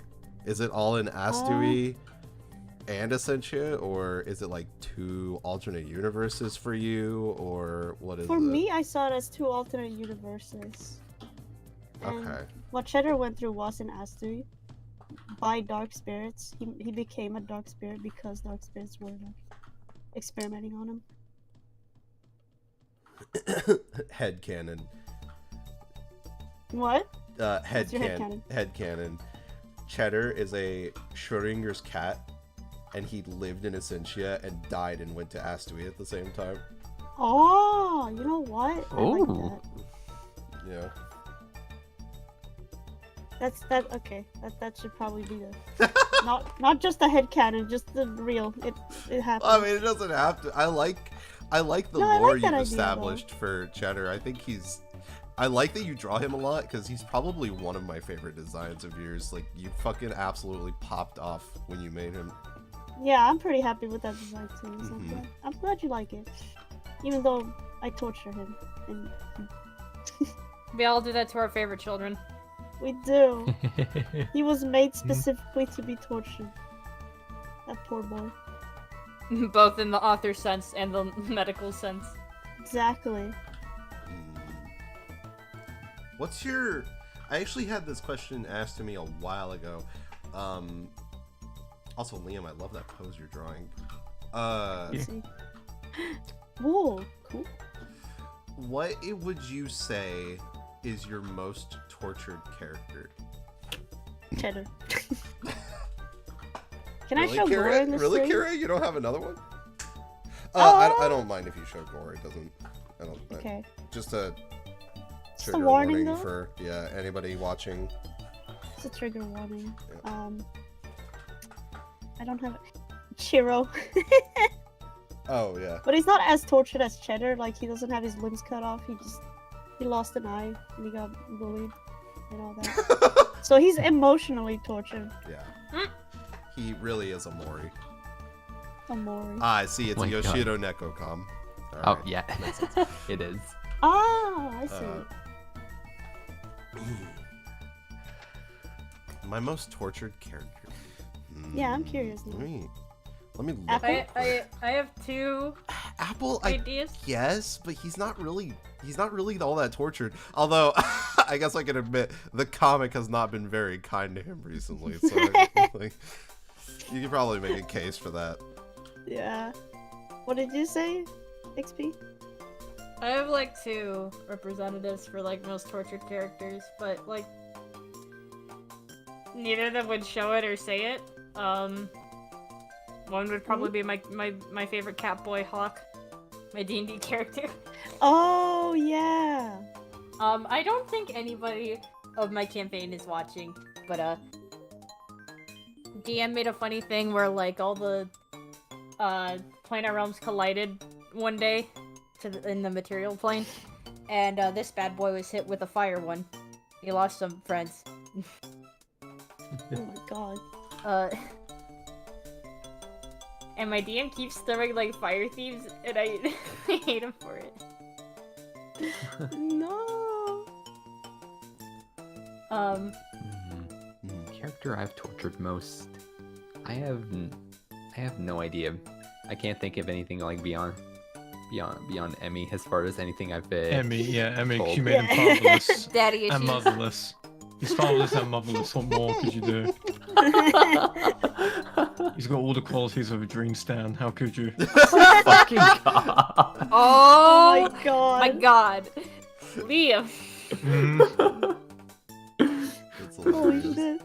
Is it all in Astui and Essentia, or is it like two alternate universes for you, or what is it? For me, I saw it as two alternate universes. And Okay. what Cheddar went through was in Astui. By dark spirits. He became a dark spirit because dark spirits were like, experimenting on him. Headcanon. What? Headcanon. your headcanon? Headcanon. Cheddar is a Schrodinger's cat, and he lived in Essentia and died and went to Astui at the same time. Oh, you know what? I like Ooh. that. Yeah. Okay. That should probably be the not just the headcanon, just the real. It happened. I mean, it doesn't have to. I like the No, I lore like that you've idea, established for Cheddar. I think I like that you draw him a lot because he's probably one of my favorite designs of yours. Like, you fucking absolutely popped off when you made him. Yeah, I'm pretty happy with that design too. So Mhm. I'm glad you like it, even though I torture him, and We all do that to our favorite children. we do. He was made specifically to be tortured. That poor boy. Both in the author sense and the medical sense. Exactly. What's your... I actually had this question asked to me a while ago. Also, Liam, I love that pose you're drawing. Let's see. Whoa, cool. What would you say is your most tortured character? Cheddar. Can Really, I show Kira? gore in this Really, stream? Kira? You don't have another one? Oh. I don't mind if you show gore. It doesn't... I don't... Okay. Just a Just a trigger warning, though. for anybody watching. It's a trigger warning. Yeah. I don't have Chiro. Oh yeah. But he's not as tortured as Cheddar. Like, he doesn't have his limbs cut off. He lost an eye and he got bullied and all that. So he's emotionally tortured. Yeah. He really is a Mori. Amori. I see. It's Oh a my God. Yoshido Nekocom. Oh, yeah. It is. Ah, I see. My most tortured character. Yeah, I'm curious now. Let me look. Apple? I have two Apple, ideas. Yes, but he's not really all that tortured. Although I guess I can admit the comic has not been very kind to him recently. So like, you could probably make a case for that. Yeah. What did you say, XP? I have like two representatives for like most tortured characters, but like neither of them would show it or say it. One would probably be my favorite Catboy Hawk, my D&D character. Oh, yeah. I don't think anybody of my campaign is watching, but DM made a funny thing where like all the planar realms collided one day in the material plane, and this bad boy was hit with a fire one. He lost some friends. Oh my god. And my DM keeps throwing like fire thieves, and I hate him for it. No. Character I've tortured most. I have no idea. I can't think of anything like beyond Emmy as far as anything I've Emmy, Emmy, told. you made him fatherless Daddy and issues. motherless. He's fatherless and motherless. What more could you do? He's got all the qualities of a dream stan. How could you? Fucking god. Oh my god. my god. Liam. That's Holy hilarious. shit.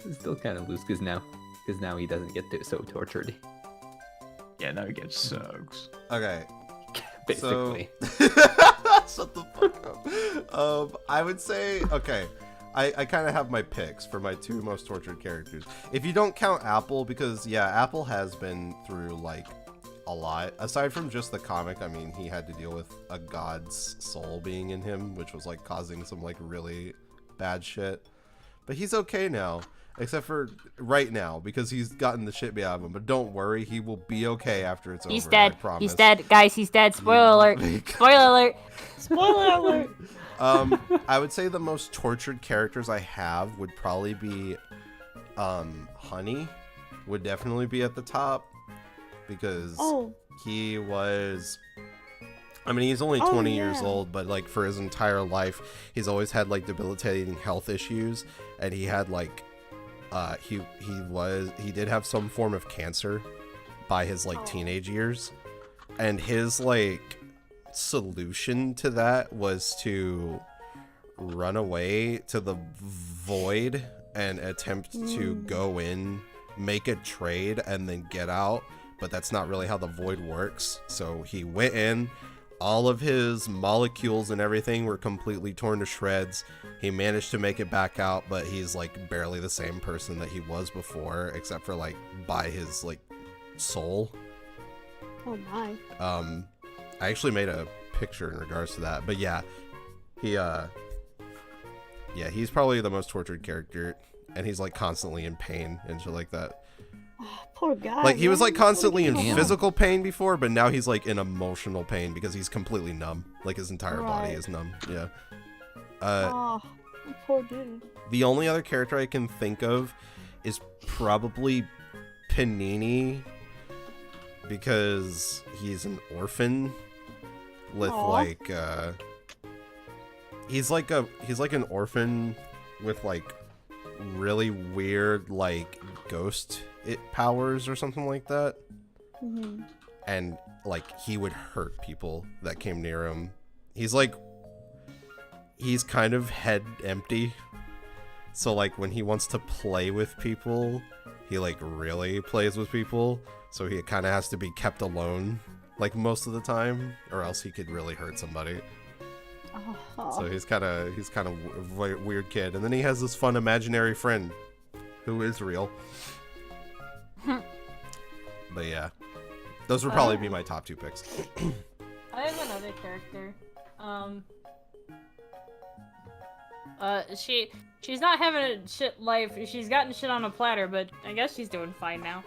It's still kind of loose because now he doesn't get so tortured. Yeah, now he gets soaked. Okay. Basically. Shut the fuck up. I would say, okay, I kind of have my picks for my two most tortured characters. If you don't count Apple, because yeah, Apple has been through like a lot. Aside from just the comic, I mean, he had to deal with a god's soul being in him, which was like causing some like really bad shit. But he's okay now. Except for right now, because he's gotten the shit beat out of him. But don't worry, he will be okay after it's He's over. dead. I promise. He's dead. Guys, he's dead. Spoiler alert. Spoiler alert. Spoiler alert. I would say the most tortured characters I have would probably be Honey would definitely be at the top because Oh. he was, I mean, he's only 20 years old, but like for his entire life he's always had like debilitating health issues, and he had like he did have some form of cancer by his like teenage years, and his like solution to that was to run away to the void and attempt to go in, make a trade, and then get out. But that's not really how the void works. So he went in, all of his molecules and everything were completely torn to shreds. He managed to make it back out, but he's like barely the same person that he was before, except for like by his like soul. Oh my. I actually made a picture in regards to that, but yeah, he's probably the most tortured character, and he's like constantly in pain and shit like that. Poor guy. Like he was like man. constantly in Damn. physical pain before, but now he's like in emotional pain because he's completely numb. Like his entire body Right. is numb. Yeah. Oh, poor dude. The only other character I can think of is probably Panini, because he's an orphan with Aw. like he's like an orphan with like really weird like ghost powers or something like that. Mm-hmm. And like he would hurt people that came near him. He's kind of head empty, so like when he wants to play with people, he like really plays with people, so he kind of has to be kept alone like most of the time, or else he could really hurt somebody. Oh. So he's kind of weird kid. And then he has this fun imaginary friend who is real. But yeah, those would probably be my top two picks. I have another character. She's not having a shit life. She's gotten shit on a platter, but I guess she's doing fine now.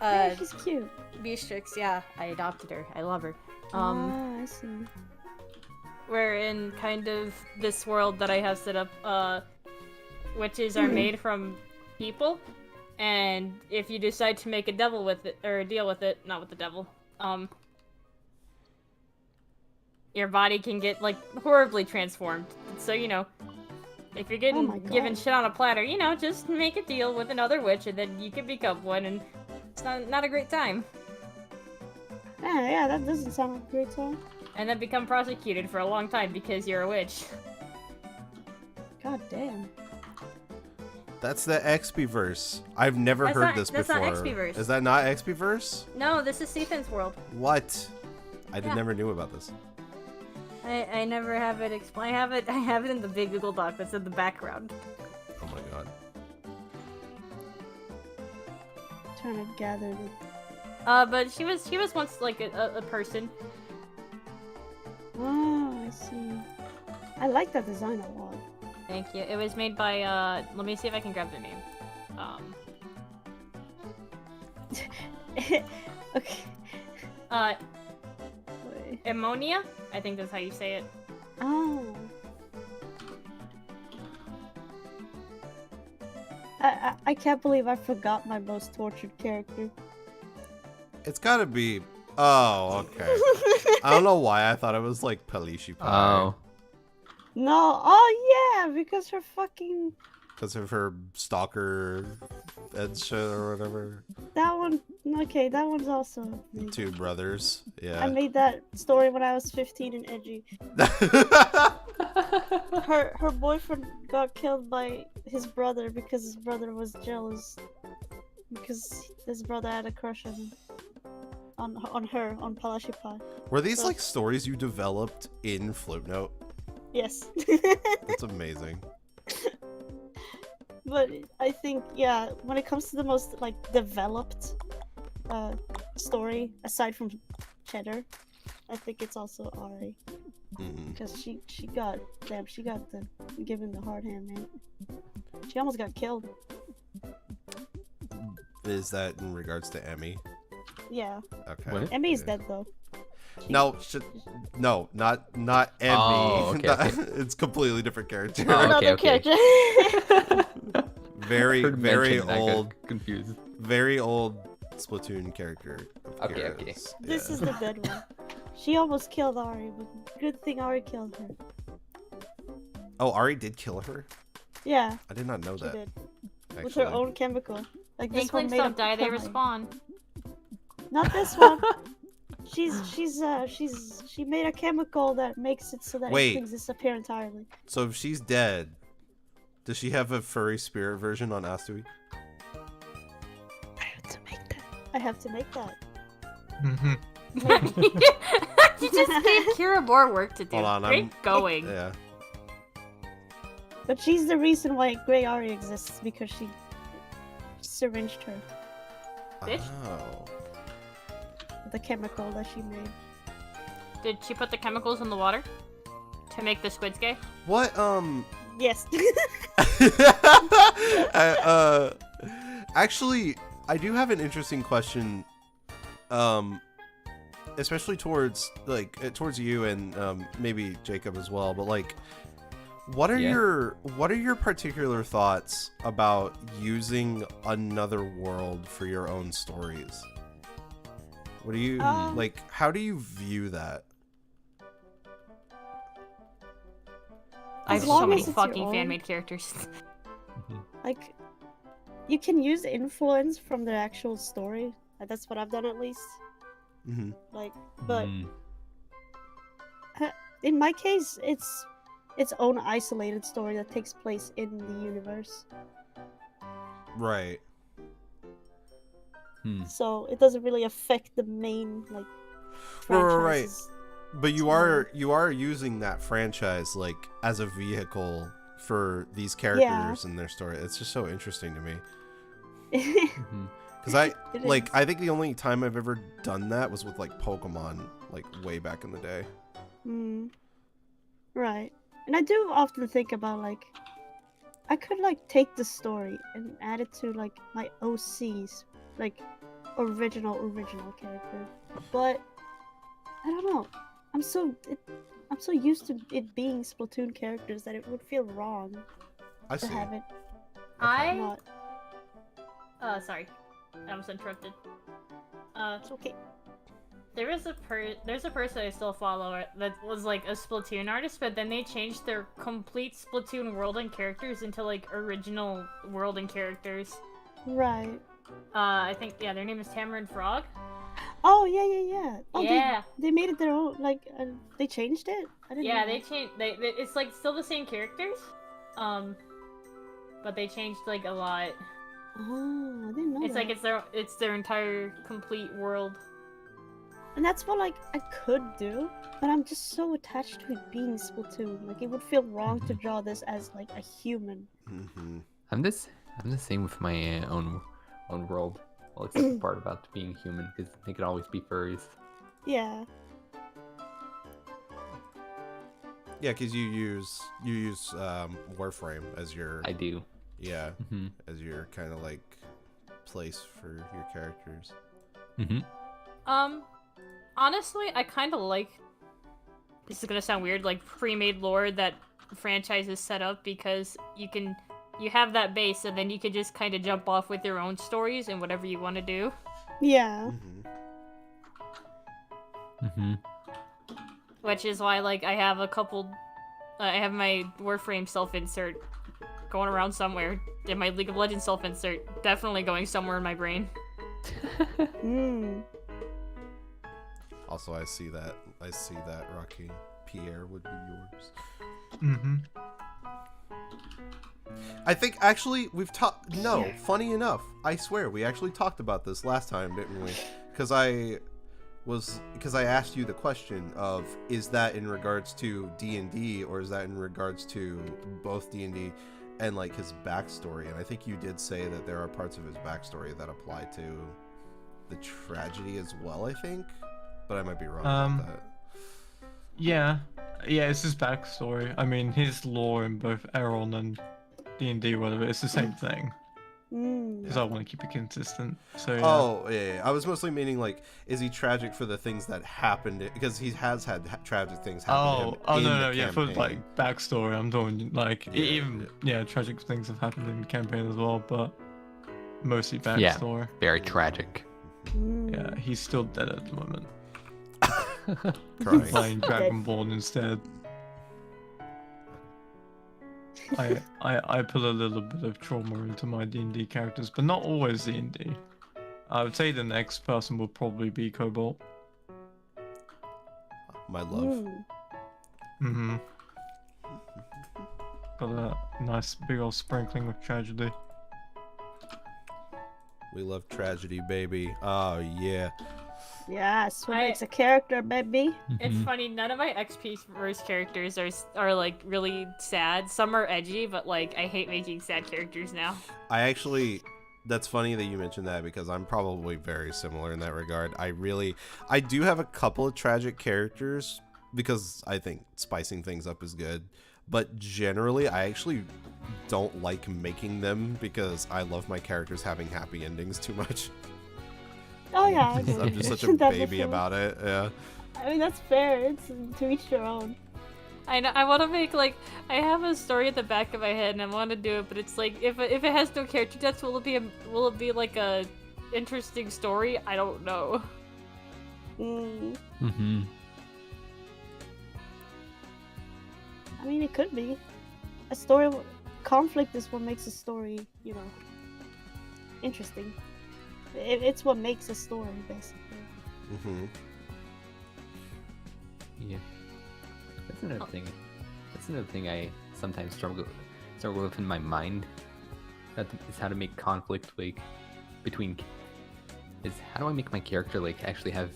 Yeah, she's cute. Beatrix, yeah, I adopted her. I love her. I see. We're in kind of this world that I have set up. Witches are made from people, and if you decide to make a devil with it, or deal with it, not with the devil, your body can get like horribly transformed. So you know, if you're Oh my getting God. given shit on a platter, you know, just make a deal with another witch, and then you can become one, and it's not a great time. Yeah, that doesn't sound like a great time. And then become prosecuted for a long time because you're a witch. God damn. That's the XP-verse. I've never That's heard not- this that's before. not XP-verse. Is that not XP-verse? No, this is Sethan's world. What? I Yeah. never knew about this. I never have it explained. I have it in the big Google Doc that's in the background. Oh my god. kind of gathered it. But she was once like a person. Oh, I see. I like that design a lot. Thank you. It was made by let me see if I can grab their name. Okay. Wait. Ammonia? I think that's how you say it. Oh. I can't believe I forgot my most tortured character. It's gotta be. Oh, okay. I don't know why I thought it was like Palishi Pie. Oh. No, oh yeah, because her fucking Because of her stalker Ed shit or whatever. that one. Okay, that one's also. Two brothers. I Yeah. made that story when I was 15 and edgy. Her boyfriend got killed by his brother because his brother was jealous because his brother had a crush on her on Palashi Pie. Were these So- like stories you developed in Floatnote? Yes. That's amazing. But I think, yeah, when it comes to the most like developed story aside from Cheddar, I think it's also Ari Mhm. because she got the given the hard hand, man. She almost got killed. Is that in regards to Emmy? Yeah, Okay. What? Emmy's Yeah. dead though. No, no, not Emmy. Oh, okay, okay. It's completely different character. Oh, Another okay. character. Very, Heard very mention, I got old, confused. very old Splatoon character. of Okay, okay. Kira's. This Yeah. is the dead one. She almost killed Ari, but good thing Ari killed her. Oh, Ari did kill her? Yeah, I did not know she that. did. Actually. With her own chemical. Like this one Inklings made don't of die, they termite. respawn. Not this one. She made a chemical that makes it so that Wait. Inklings disappear entirely. So if she's dead, does she have a furry spirit version on Astui? I have to make that. I have to make that. Mhm. You just gave Kira more work to do. Hold on, Great I'm- going. Yeah. But she's the reason why Grey Ari exists because she syringed her Bitch. Oh. with the chemical that she made. Did she put the chemicals in the water to make the squids gay? What, Yes. actually, I do have an interesting question, especially towards towards you and maybe Jacob as well. But like, what are Yeah. your particular thoughts about using another world for your own stories? What do you like? How do you view that? I have As so long many as it's your fucking own. fan-made characters. Like, you can use influence from the actual story. Like, that's what I've done at least. Hmm. Like, but Mm. in my case, it's its own isolated story that takes place in the universe. Right. Hmm. So it doesn't really affect the main like Right. franchises. But you are using that franchise like as a vehicle for these characters and their story. It's just so interesting to me. Mhm. Because I It like is. I think the only time I've ever done that was with like Pokemon, like way back in the day. Mm. Right. And I do often think about like I could like take the story and add it to like my OCs, like original character. But I don't know. I'm so used to it being Splatoon characters that it would feel wrong I to see. have it I not. sorry, I was interrupted. It's okay. There's a person I still follow that was like a Splatoon artist, but then they changed their complete Splatoon world and characters into like original world and characters. Right. I think their name is Tamarind Frog. Oh yeah. Oh, Yeah. They made it their own. Like they changed it. I didn't. Yeah, know they that. changed. It's like still the same characters, but they changed like a lot. Oh, I didn't know It's that. like it's their entire complete world. And that's what like I could do, but I'm just so attached to it being Splatoon. Like it would feel wrong to draw this as like a human. Hmm. I'm the same with my own world. Well, except the part about being human, because they could always be furries. Yeah. Yeah, because you use Warframe as your I do. yeah Mm-hmm. as your kind of like place for your characters. Mm-hmm. Honestly, I kind of like. This is gonna sound weird, like pre-made lore that franchises set up because you have that base and then you can just kind of jump off with your own stories and whatever you want to do. Yeah. Mm-hmm. Which is why, like, I have a couple. I have my Warframe self-insert going around somewhere, and my League of Legends self-insert definitely going somewhere in my brain. Mm. Also, I see that, Rocky. Pierre would be yours. Mm-hmm. I think actually we've talked. No, funny enough, I swear we actually talked about this last time, didn't we? Because I asked you the question of, is that in regards to D&D or is that in regards to both D&D and like his backstory? And I think you did say that there are parts of his backstory that apply to the tragedy as well. I think, but I might be wrong about that. Yeah, it's his backstory. I mean, his lore in both Aeron and D&D, whatever, it's the same thing. Mm. Because I want to keep it consistent. So yeah. Oh, yeah. I was mostly meaning, like, is he tragic for the things that happened? Because he has had tragic things happen to him in no, the yeah, for campaign. like backstory, I'm doing like tragic things have happened in the campaign as well, but mostly backstory. Very tragic. Mm. Yeah, he's still dead at the moment. Crying. Playing Dragonborn instead. I put a little bit of trauma into my D&D characters, but not always D&D. I would say the next person will probably be Cobalt. My love. Mm. Mm-hmm. Got a nice big old sprinkling of tragedy. We love tragedy, baby. Oh, yeah. Yes, what makes a character, baby? It's funny, none of my XP verse characters are like really sad. Some are edgy, but like I hate making sad characters now. That's funny that you mentioned that because I'm probably very similar in that regard. I do have a couple of tragic characters because I think spicing things up is good. But generally, I actually don't like making them because I love my characters having happy endings too much. Oh yeah, I'm just such a baby about it. Yeah. I mean that's fair. It's to each their own. I know. I want to make like I have a story at the back of my head and I want to do it, but it's like if it has no character deaths, will it be like a interesting story? I don't know. Mm-hmm. I mean, it could be. A story conflict is what makes a story, interesting. It's what makes a story, basically. Mm-hmm. Yeah. That's another thing I sometimes struggle with in my mind. That is how to make conflict between. Is how do I make my character actually have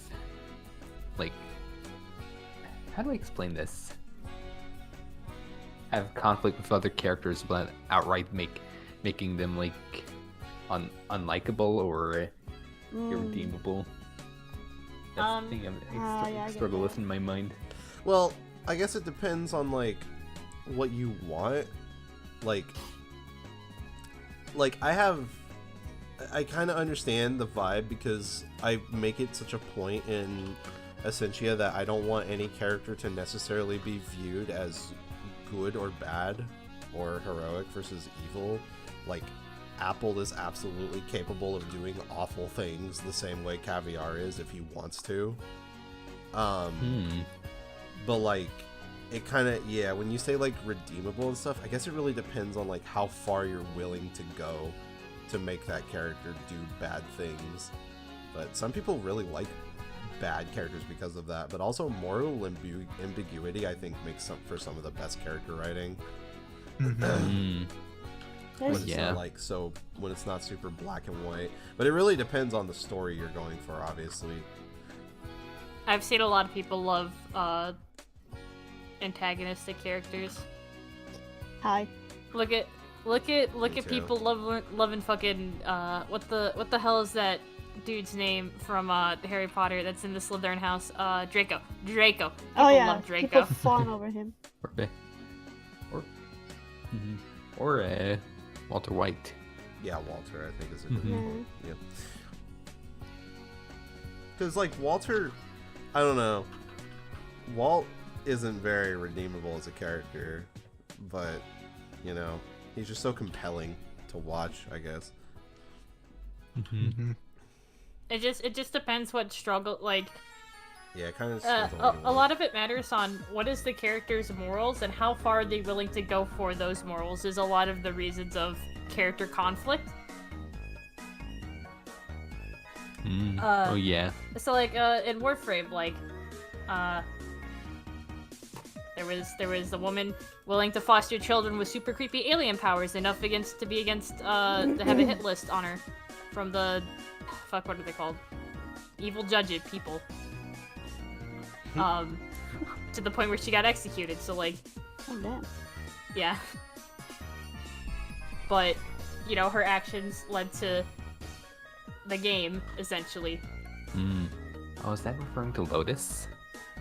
how do I explain this? Have conflict with other characters, but outright making them unlikable or irredeemable. That's the thing I struggle with in my mind. Well, I guess it depends on what you want. Like I kind of understand the vibe because I make it such a point in Essentia that I don't want any character to necessarily be viewed as good or bad or heroic versus evil. Like Apple is absolutely capable of doing awful things the same way Caviar is if he wants to. But it kind of, when you say redeemable and stuff, I guess it really depends on how far you're willing to go to make that character do bad things. But some people really like bad characters because of that, but also moral ambiguity I think makes for some of the best character writing. When it's not when it's not super black and white, but it really depends on the story you're going for, obviously. I've seen a lot of people love antagonistic characters. Hi. Look at Look at too. people loving fucking what the hell is that dude's name from Harry Potter that's in the Slytherin house? Draco. People Oh yeah, love Draco. people fawn over him. Or Walter White. Yeah, Walter, I think is a Mhm. good one. Yeah. Because, like, Walter, I don't know. Walt isn't very redeemable as a character, but, you know, he's just so compelling to watch, I guess. Mm-hmm. It just depends what struggle like. Yeah, it kind of. A lot of it matters on what is the character's morals and how far are they willing to go for those morals is a lot of the reasons of character conflict. Oh yeah. So like in Warframe, like there was a woman willing to foster children with super creepy alien powers enough to have a hit list on her from the what are they called? Evil judges people. To the point where she got executed. So like, Oh damn. yeah. But you know, her actions led to the game essentially. Oh, is that referring to Lotus?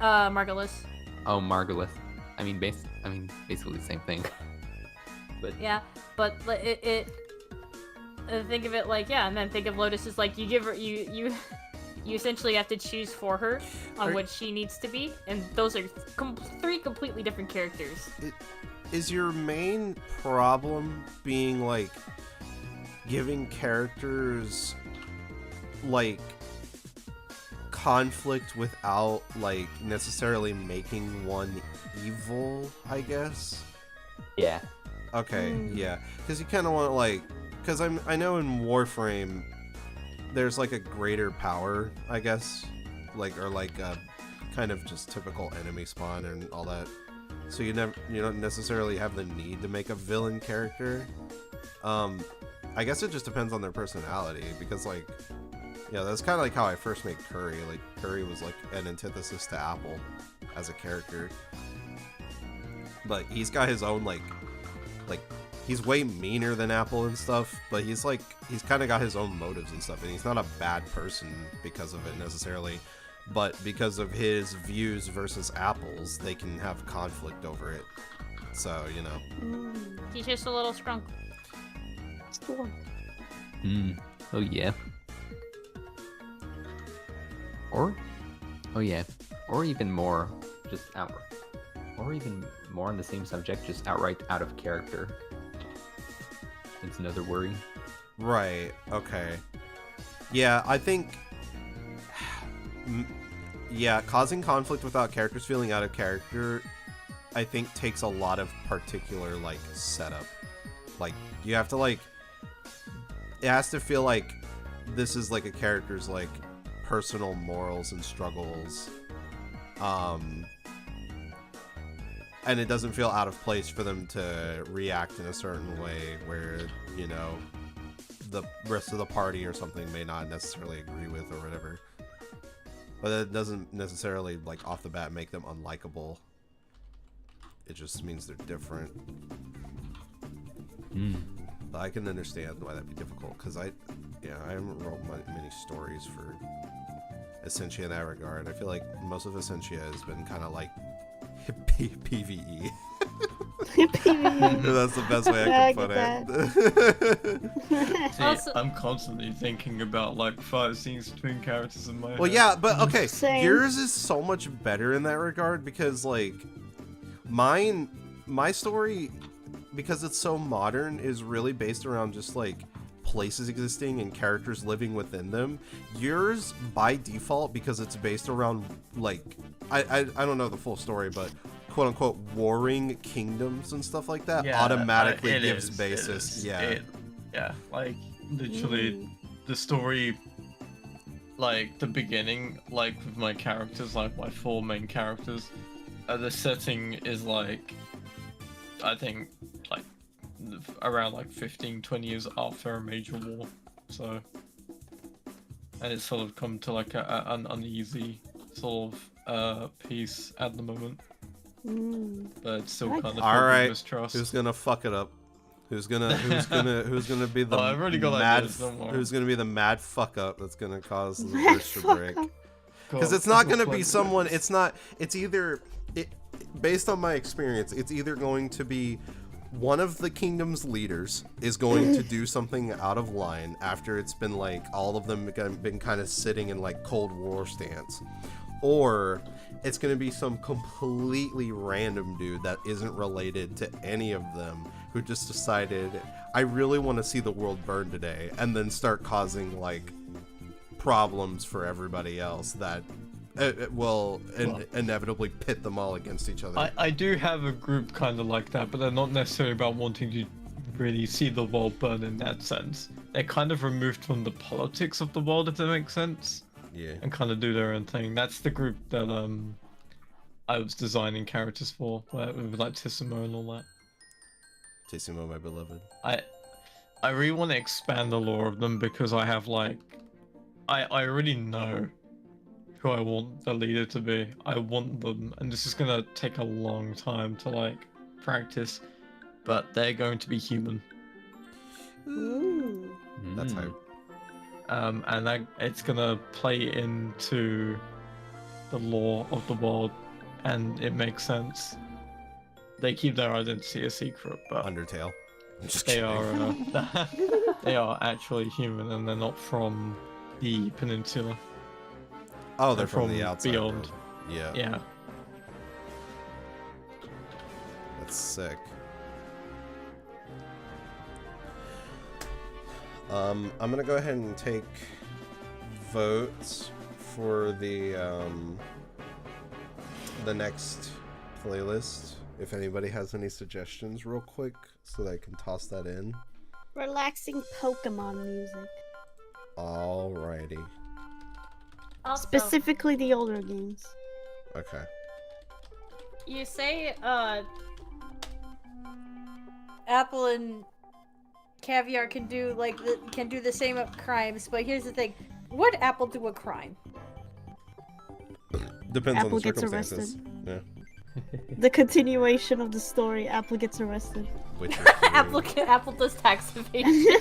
Margulis. Oh, Margulis. I mean, basically the same thing. But Yeah, but it think of it like, yeah, and then think of Lotus as like you give her you essentially have to choose for her on what she needs to be, and those are three completely different characters. Is your main problem being like giving characters like conflict without like necessarily making one evil, I guess? yeah. Okay, yeah, because you kind of want like, because I know in Warframe there's like a greater power, I guess, like, or like a kind of just typical enemy spawn and all that. So you don't necessarily have the need to make a villain character. I guess it just depends on their personality, because like, yeah, that's kind of like how I first made Curry. Like Curry was like an antithesis to Apple as a character, but he's got his own like he's way meaner than Apple and stuff, but he's kind of got his own motives and stuff, and he's not a bad person because of it necessarily, but because of his views versus Apple's, they can have conflict over it. So, you know. He's just a little strong. Oh yeah. Or, oh yeah. Or even more, just outright. Or even more on the same subject, just outright out of character. It's another worry. Right, okay. Yeah, I think... Yeah, causing conflict without characters feeling out of character, I think takes a lot of particular, like, setup. Like, you have to, like... It has to feel like this is, like, a character's, like, personal morals and struggles. And it doesn't feel out of place for them to react in a certain way where, you know, the rest of the party or something may not necessarily agree with or whatever. But it doesn't necessarily, like, off the bat make them unlikable. It just means they're different. But I can understand why that'd be difficult, because I haven't rolled many stories for Essentia in that regard. I feel like most of Essentia has been kind of like PvE. That's the best way I can put it. See, Also- I'm constantly thinking about like fight scenes between characters in my head. Well, yeah, but okay, Same. yours is so much better in that regard, because like my story, because it's so modern, is really based around just like places existing and characters living within them. Yours, by default, because it's based around like I don't know the full story, but quote unquote warring kingdoms and stuff like that, Yeah, automatically it gives is, basis. Yeah, like literally the story, like the beginning, like with my characters, like my 4 main characters, the setting is like, I think like around like 15-20 years after a major war, so, and it's sort of come to like an uneasy sort of peace at the moment, but it's still Like kind of All filled with right, mistrust. who's gonna fuck it up? Who's gonna be the I've already got mad ideas, don't worry. who's gonna be the mad fuck up that's gonna cause the burst to break? Fuck. Because it's not gonna be someone. It's either based on my experience, it's either going to be one of the kingdom's leaders is going to do something out of line after it's been like all of them been kind of sitting in like Cold War stance, or it's going to be some completely random dude that isn't related to any of them who just decided, I really want to see the world burn today, and then start causing like problems for everybody else that will inevitably pit them all against each other. I do have a group kind of like that, but they're not necessarily about wanting to really see the world burn in that sense. They're kind of removed from the politics of the world, if that makes sense. Yeah. And kind of do their own thing. That's the group that I was designing characters for, with like Tissimo and all that. Tissimo, my beloved. I really want to expand the lore of them because I have like I already know who I want the leader to be. I want them, and this is gonna take a long time to like practice, but they're going to be human. Ooh. That's hype. And that it's gonna play into the lore of the world, and it makes sense. They keep their identity a secret, but Undertale. I'm just they kidding. are they are actually human, and they're not from the peninsula. Oh, they're from the from outside beyond. world. Yeah. Yeah. That's sick. I'm gonna go ahead and take votes for the next playlist. If anybody has any suggestions, real quick, so that I can toss that in. Relaxing Pokemon music. Alrighty. Also, Specifically the older games. Okay. you say Apple and Caviar can do the same crimes, but here's the thing: would Apple do a crime? Depends Apple on the gets circumstances. Yeah. The continuation of the story, Apple gets arrested. Witcher Apple does tax evasion.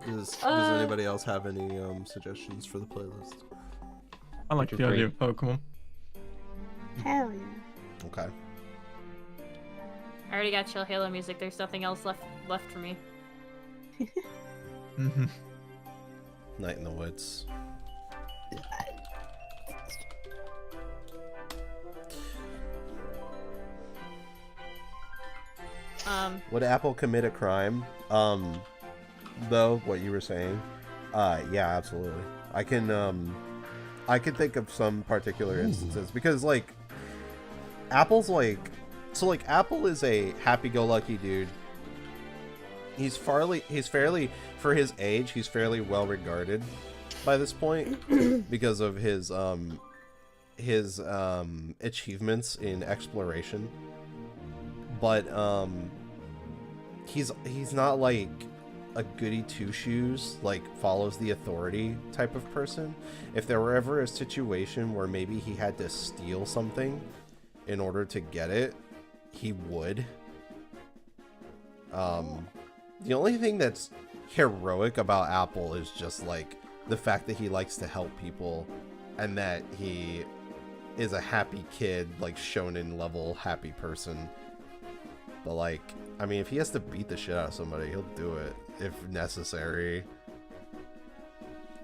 Does anybody else have any suggestions for the playlist? I like Which the is idea great. of Pokemon. Hell yeah. Okay. I already got chill Halo music. There's nothing else left for me. Mm-hmm. Night in the Woods. Would Apple commit a crime? Though, what you were saying? Yeah, absolutely. I can think of some particular instances because, like, Apple's like, so like Apple is a happy-go-lucky dude. He's fairly for his age, he's fairly well regarded by this point because of his achievements in exploration. But he's not like a goody two-shoes, like follows the authority type of person. If there were ever a situation where maybe he had to steal something in order to get it, he would. The only thing that's heroic about Apple is just like the fact that he likes to help people and that he is a happy kid, like shonen level happy person. But like, I mean, if he has to beat the shit out of somebody, he'll do it if necessary.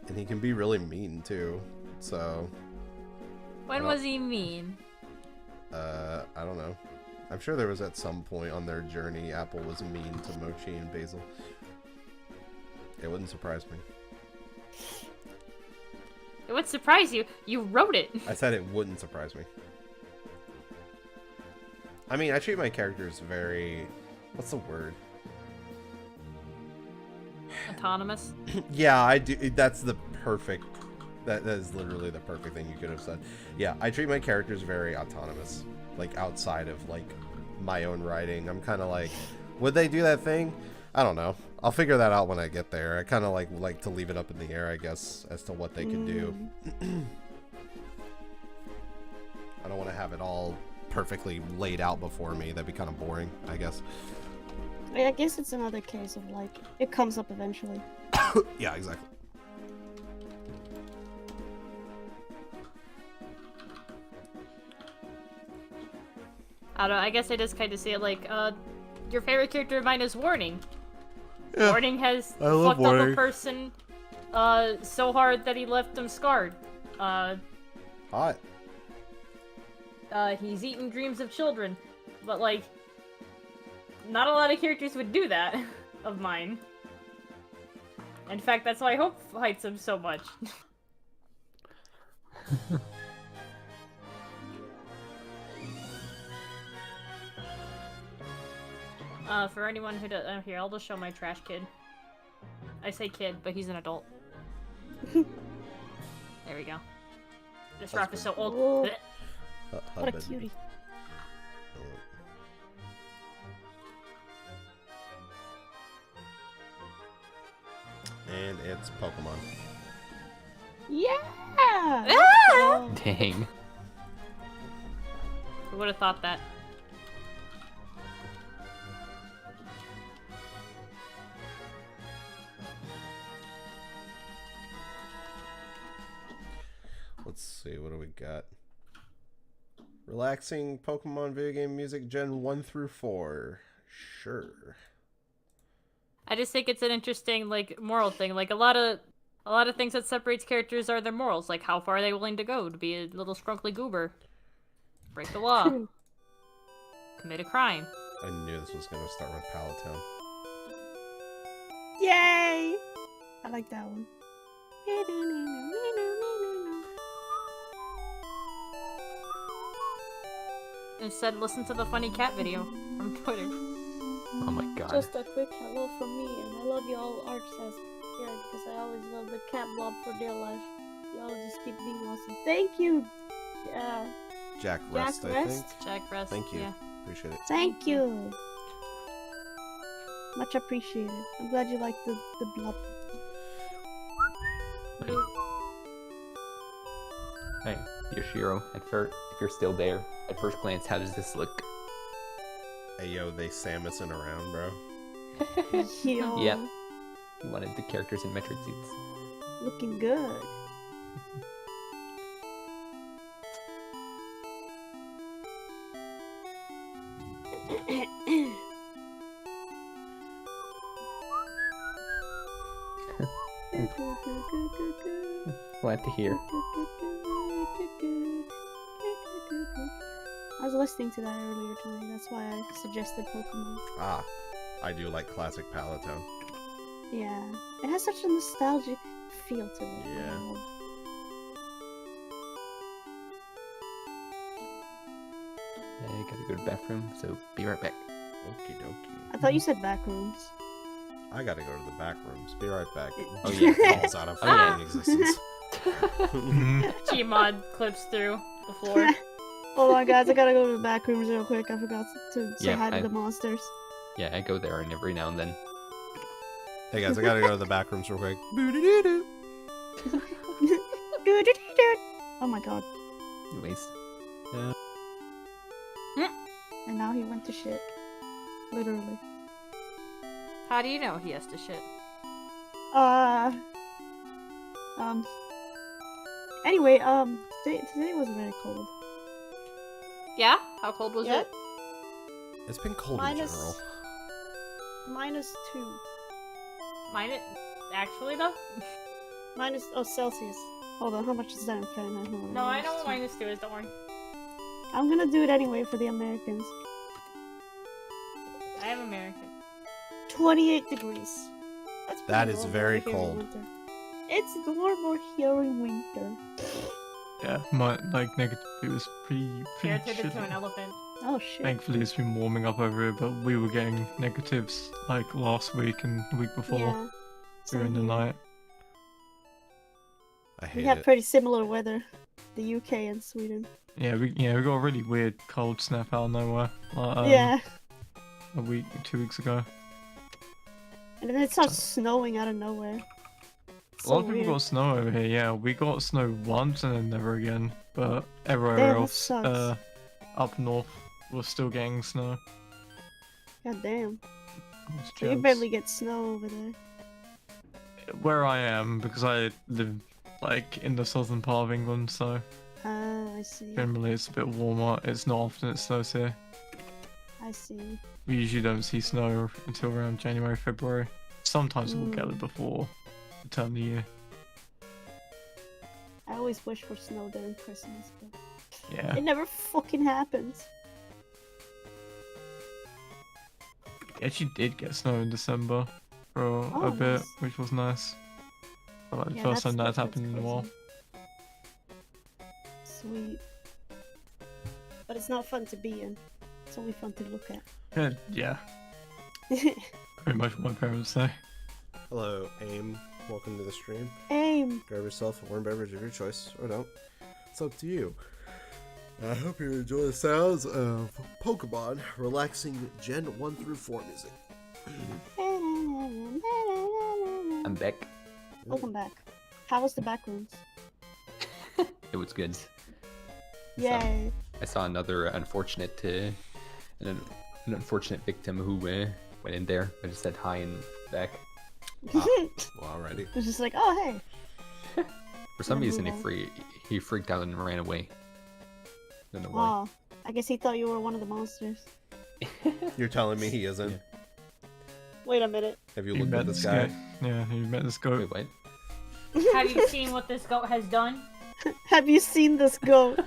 And he can be really mean too. So When was he mean? I don't know. I'm sure there was at some point on their journey Apple was mean to Mochi and Basil. It wouldn't surprise me. It would surprise you. You wrote it. I said it wouldn't surprise me. I mean, I treat my characters very... What's the word? Autonomous. Yeah, I do. That's the perfect... That is literally the perfect thing you could have said. Yeah, I treat my characters very autonomous. Like, outside of, like, my own writing. I'm kind of like, would they do that thing? I don't know. I'll figure that out when I get there. I kind of like to leave it up in the air, I guess, as to what they could do. I don't want to have it all perfectly laid out before me. That'd be kind of boring, I guess. I guess it's another case of like it comes up eventually. Yeah, exactly. I don't know, I guess I just kind of see it like, your favorite character of mine is Warning. Yeah, Warning has I love fucked up Warning. a person, so hard that he left them scarred. Hot. He's eaten dreams of children. But, like, not a lot of characters would do that, of mine. In fact, that's why Hope fights him so much. For anyone who does, here, I'll just show my trash kid. I say kid, but he's an adult. There we go. This rap is so old. Oh. Blech. What a cutie. And it's Pokemon. Yeah. Ah! Oh. Dang. Who would have thought that? Let's see, what do we got? Relaxing Pokemon video game music Gen 1 through 4. Sure. I just think it's an interesting, like, moral thing. Like, a lot of things that separates characters are their morals. Like, how far are they willing to go to be a little scrunkly goober? Break the law. Commit a crime. I knew this was going to start with Palatown. Yay! I like that one. Instead, listen to the funny cat video from Twitter. Oh my god. Just a quick hello from me, and I love y'all Arch says here because I always love the cat blob for dear life. Y'all just keep being awesome. Thank you! Jack Rest, I Rest? think. Jack Rest. Thank you. Yeah. Appreciate it. Thank you! Much appreciated. I'm glad you liked the blob. Hey, Yoshiro, if you're still there, at first glance, how does this look? Hey, yo, they Samusing around, bro. Yo, Yep. You wanted the characters in Metroid suits. looking good. Glad to hear. I was listening to that earlier today, that's why I suggested Pokemon. Ah, I do like classic Palatown. Yeah, it has such a nostalgic feel to it. Yeah. I gotta go to the bathroom, so be right back. Okie dokie. I thought you said back rooms. I gotta go to the back rooms. Be right back. Oh yeah. Falls out of Oh, yeah. fucking existence. Gmod clips through the floor. Hold on, guys, I gotta go to the back rooms real quick. I forgot to say Yeah, hi to I- the monsters. Yeah, I go there and every now and then. Hey guys, I gotta go to the back rooms real quick. Boo-doo-doo-doo. Oh my god. Anyways. And now he went to shit. Literally. How do you know he has to shit? Anyway, today was very cold. Yeah? How cold was Yeah? it? It's been cold Minus- in general. -2. Actually, though? Celsius. Hold on, how much is that in Fahrenheit? Hold on, No, I know what -2. -2 is, don't worry. I'm gonna do it anyway for the Americans. I am American. 28 degrees. That's That pretty is normal very here in cold. winter. It's normal here in winter. Yeah, my negative. It was pretty Jared turned into an shitty. elephant. Oh shit. Thankfully, it's been warming up over here, but we were getting negatives like last week and the week before Yeah. during the Same here. night. I We hate have it. pretty similar weather. The UK and Sweden. Yeah, we got a really weird cold snap out of nowhere. Like, Yeah. a week, 2 weeks ago. And then it starts snowing out of nowhere. A lot of people got snow over here. Yeah, we got snow once and then never again. But everywhere Damn, that else, sucks. up north were still getting snow. God damn. It's So you jokes. barely get snow over there. Where I am, because I live like in the southern part of England, so Ah, I see. generally it's a bit warmer. It's not often it snows here. I see. We usually don't see snow until around January, February. Sometimes we'll get it before the turn of the year. I always wish for snow during Christmas, but Yeah. it never fucking happens. We actually did get snow in December for Oh, a bit, nice. which was nice. But, like, the Yeah, first time that's that's happened in a while. cozy. Sweet. But it's not fun to be in. It's only fun to look at. Yeah, pretty much what my parents say. Hello, AIM. Welcome to the stream. Aim! Grab yourself a warm beverage of your choice, or don't. It's up to you. I hope you enjoy the sounds of Pokemon relaxing Gen 1 through 4 music. I'm back. Welcome back. How was the back rooms? It was good. Yay! I saw another unfortunate, an unfortunate victim who went in there. I just said hi and back. Well, alrighty. It was just like, oh hey! For some Yeah, reason, move on. he freaked out and ran away. Don't know why. Oh, I guess he thought you were one of the monsters. You're telling me he isn't? Yeah. Wait a minute. Have you You looked met at this this guy? guy? Yeah, you met this goat. Wait, what? Have you seen what this goat has done? Have you seen this goat?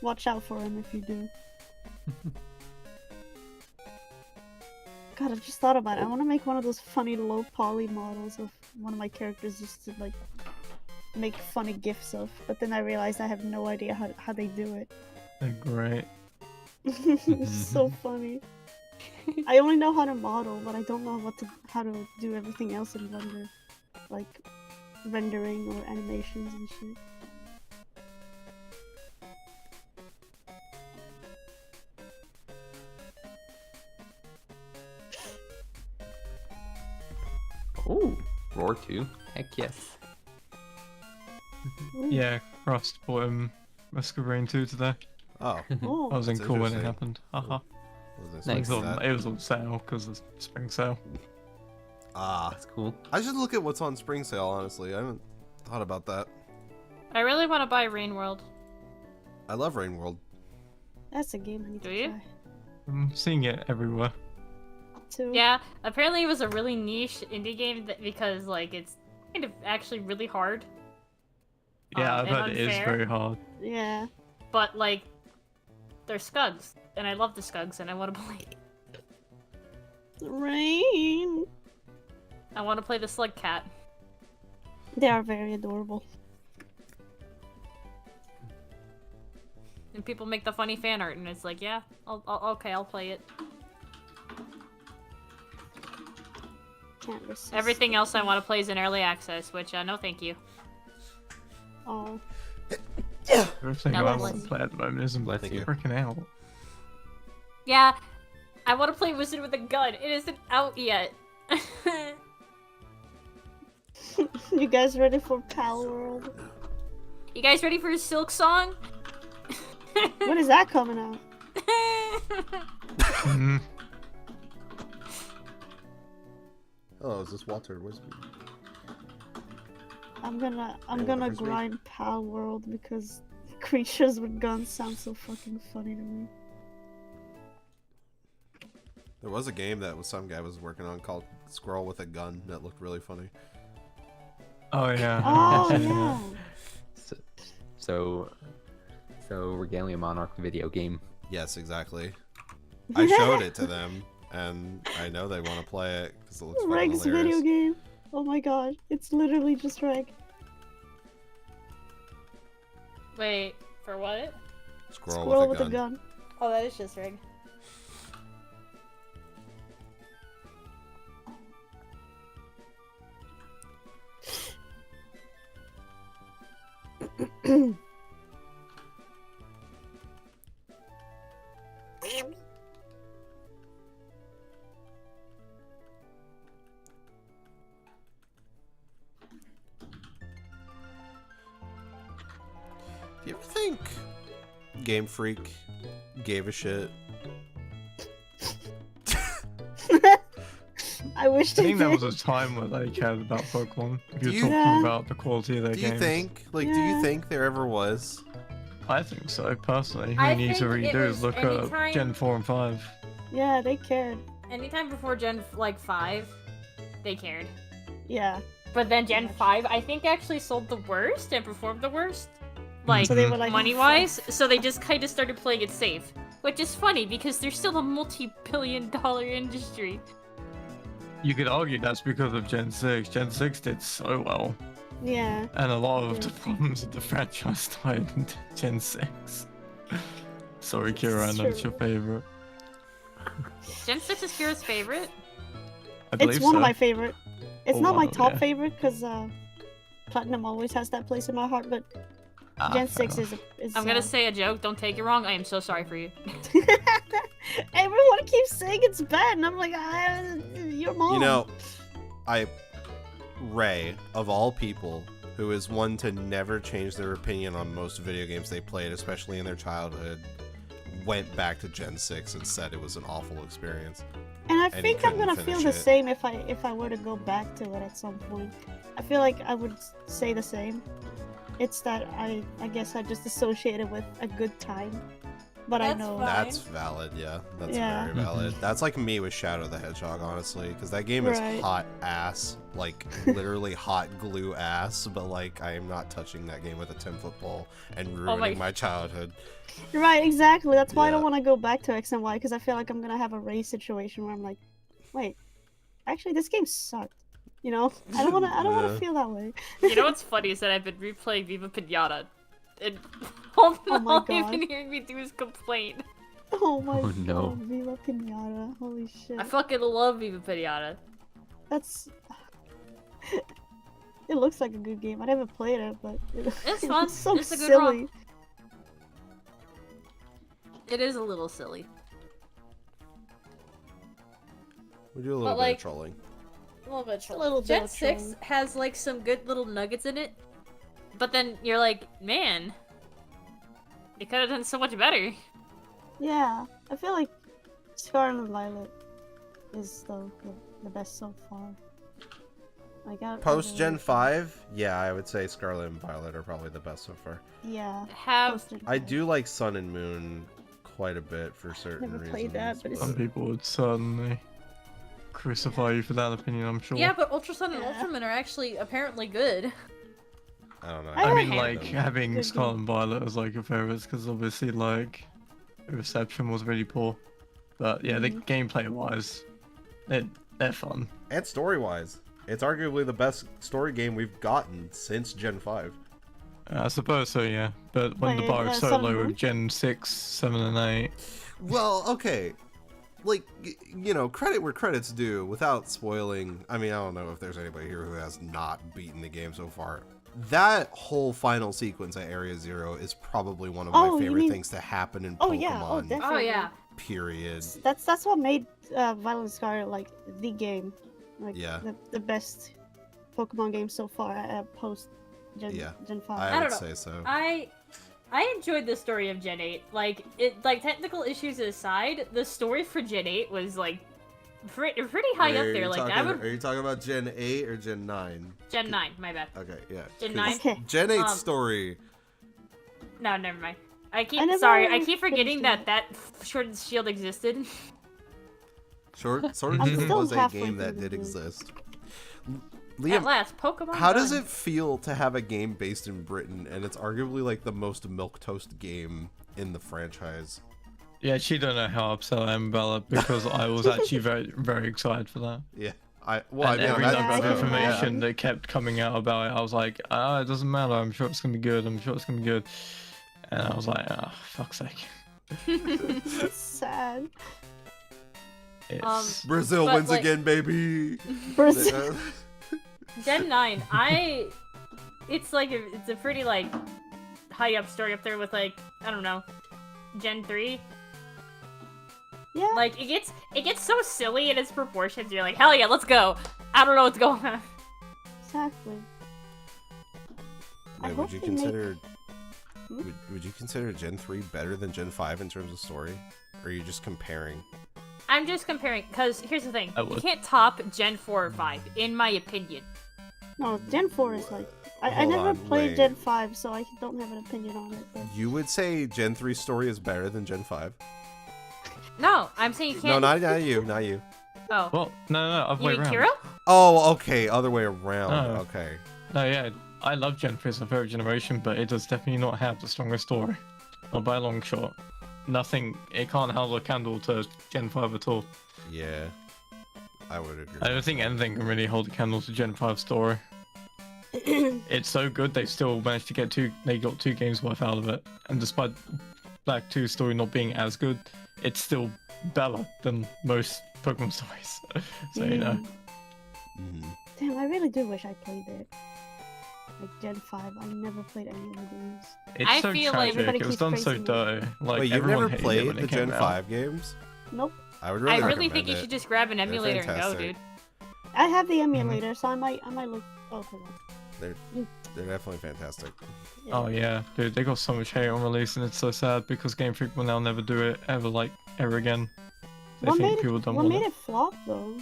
Watch out for him if you do. God, I just thought about it. I want to make one of those funny low poly models of one of my characters just to like make funny gifs of. But then I realized I have no idea how they do it. They're great. It's so funny. I only know how to model, but I don't know how to do everything else in Render, like rendering or animations and shit. Oh, Roar 2. Heck yes. Ooh. Yeah, Crust bought him Muscarine 2 today. Oh, Oh, I was in That's cool when it interesting. happened. Haha. was Nice. It was on sale because of spring sale. Ah, That's cool. I should look at what's on spring sale, honestly. I haven't thought about that. I really want to buy Rain World. I love Rain World. that's a game I need Do to you? try. I'm seeing it everywhere. Too. Yeah, apparently it was a really niche indie game because like it's kind of actually really hard. Yeah, I've and heard it is unfair. very hard. Yeah, but like they're Skugs, and I love the Skugs, and I want to play. Rain. I want to play the Slug Cat. They are very adorable. And people make the funny fan art, and it's like, yeah, okay, I'll play it. Can't resist. Everything else I want to play is in early access, which no, thank you. Oh, Everything Yeah, I bless want you. to play at the moment isn't Bless you. freaking out. Yeah, I want to play Wizard with a Gun. It isn't out yet. you guys ready for Pal World? You guys ready for a Silk Song? When is that coming out? Mhm. Oh, is this Walter Wisby? I'm gonna whatever his name. grind Pal World because creatures with guns sound so fucking funny to me. There was a game that some guy was working on called Squirrel with a Gun that looked really funny. Oh yeah. Oh I've seen yeah. So Regalia Monarch video game. Yes, exactly. I showed it to them, and I know they want to play it because it looks fucking Reg's hilarious. video game. Oh my god, it's literally just Reg. Wait, for what? Squirrel with a gun. Oh, that is just Rig. Do you ever think Game Freak gave a shit? I wish I they think did. there was a time where they cared about Pokemon. If Do you're you- talking Yeah. about the quality of their Do games. you think? Like, do Yeah. you think there ever was? I think so, personally. I All you need to think it redo was is look anytime- at Gen 4 and 5. Yeah, they cared. Anytime before Gen 5, they cared. Yeah. But then Gen Much. 5, I think actually sold the worst and performed the worst. Like, So they were like, money-wise, so they just kind of started playing it safe. Which is funny, because they're still a multi-billion-dollar industry. You could argue that's because of Gen 6. Gen 6 did so well. Yeah. And a lot of Yeah. the problems of the franchise died in Gen 6. Sorry, Kira, I know it's true. your favorite. Gen 6 is Kira's favorite? I believe It's one so. of my favorite. It's Oh, not my wow, top yeah. favorite because Platinum always has that place in my heart, but Ah, Gen fair 6 enough. is. I'm gonna say a joke, don't take it wrong, I am so sorry for you. Everyone keeps saying it's bad, and I'm like, your mom. You know, Ray, of all people, who is one to never change their opinion on most video games they played, especially in their childhood, went back to Gen 6 and said it was an awful experience. and I he think I'm couldn't gonna feel finish the it. same if I were to go back to it at some point. I feel like I would say the same. It's that I guess I just associate it with a good time, but I That's know. fine. That's valid, yeah. That's Yeah. very valid. That's like me with Shadow the Hedgehog, honestly, because that game is Right. hot ass, like literally hot glue ass, but like I am not touching that game with a 10-foot pole and ruining my childhood. Right, exactly. That's why I Yeah. don't want to go back to X and Y because I feel like I'm gonna have a race situation where I'm like, wait, actually this game sucked. You know, I don't want to. I don't want Yeah. to feel that way. You know what's funny is that I've been replaying Viva Pinata, and all, Oh my all you've God. been hearing me do is complain. Oh my Oh, no. god, Viva Pinata! Holy shit! I fucking love Viva Pinata. That's. It looks like a good game. I never played it, but It's it fun. looks so It's a good silly. It is a little silly. We do a little bit like- of trolling. A little bit A little bit Gen of 6 trolling. has like some good little nuggets in it, but then you're like, man, they could have done so much better. Yeah, I feel like Scarlet and Violet is the best so far. Like Post Gen 5, yeah, I would say Scarlet and Violet are probably the best so far. Yeah. Have post-Gen I 5. do like Sun and Moon quite a bit for certain Never reasons. played that, but it's- Some people would certainly crucify you for that opinion, I'm sure. yeah, but Ultra Sun and Yeah. Ultraman are actually apparently good. I don't know. I I mean, like like, them. having Good Scarlet and Violet as like your favorites, because obviously, like, the reception was really poor. But yeah, the gameplay wise, they're fun. And story-wise, it's arguably the best story game we've gotten since Gen 5. I suppose so, yeah. But when the Wait, bar is so Sun and low Moon? with Gen 6, 7, and 8, Well, okay. Like, you know, credit where credit's due, without spoiling. I mean, I don't know if there's anybody here who has not beaten the game so far. That whole final sequence at Area Zero is probably one of my Oh, you favorite mean- things to happen in Oh Pokemon. yeah. Oh, definitely. Oh yeah. Period. That's what made Violet and Scarlet like the game, like Yeah. the best Pokemon game so far post Gen Yeah. Gen 5. I I would don't know. say so. I enjoyed the story of Gen 8. Like technical issues aside, the story for Gen 8 was like pretty high up there. Like I would Are you talking about Gen 8 or Gen 9? Gen 9, my bad. Okay, yeah. Gen 'cause 9? Okay. Gen 8's Um, story. No, never mind. I keep never sorry, I keep forgetting finished that Sword and Shield existed. Sword I'm and Shield still was a halfway game through that the did game. exist. At Liam, last, Pokemon. how does done. it feel to have a game based in Britain and it's arguably like the most milquetoast game in the franchise? yeah, she don't know how upset I am about it because I was actually very, very excited for that. Yeah. I And mean, every that's nugget I of can information imagine. that kept coming out about it, I was like, it doesn't matter. I'm sure it's gonna be good. I'm sure it's gonna be good. And I was like, fuck's sake. It's sad. It's Brazil But, wins like- again, baby. Brazil. Gen 9, it's like it's a pretty like high up story up there with like I don't know, Gen 3. Yeah. Like it gets so silly in its proportions. You're like, hell yeah, let's go. I don't know what's going on. Exactly. I Wait, hope would you they make- consider Would you consider Gen 3 better than Gen 5 in terms of story? Or are you just comparing? I'm just comparing, because here's the thing. I You would. can't top Gen 4 or 5, in my opinion. No, Gen 4 is like... I Hold never on, played wait. Gen 5, so I don't have an opinion on it. But... You would say Gen 3 story is better than Gen 5? No, I'm saying you No, can't. not you, not you. Oh. Well, no, other You way mean around. Kiro? Oh, okay, other way around. Oh. Okay. No, yeah, I love Gen 3 as a third generation, but it does definitely not have the strongest story. Not by a long shot. Nothing, it can't hold a candle to Gen 5 at all. Yeah. I would agree. I don't think anything can really hold a candle to Gen 5 story. It's so good they still managed to get they got 2 games worth out of it. And despite Black 2's story not being as good, it's still better than most Pokemon stories. So, you know. Mhm. Damn, I really do wish I played it. Like Gen 5, I never played any of the games. It's I so feel like tragic. everybody It was keeps done so praising it. dirty. Like, Wait, you've everyone never hated it played when the it came Gen out. 5 games? Nope. I would really I really recommend think you it. should just grab an emulator and go, fantastic. dude. I have the Mm-hmm. emulator, so I might look... Oh, hold on. They're definitely fantastic. Yeah. Oh yeah, dude, they got so much hate on release, and it's so sad because Game Freak will now never do it ever again. They What think made people it, don't what want made it it flop, though?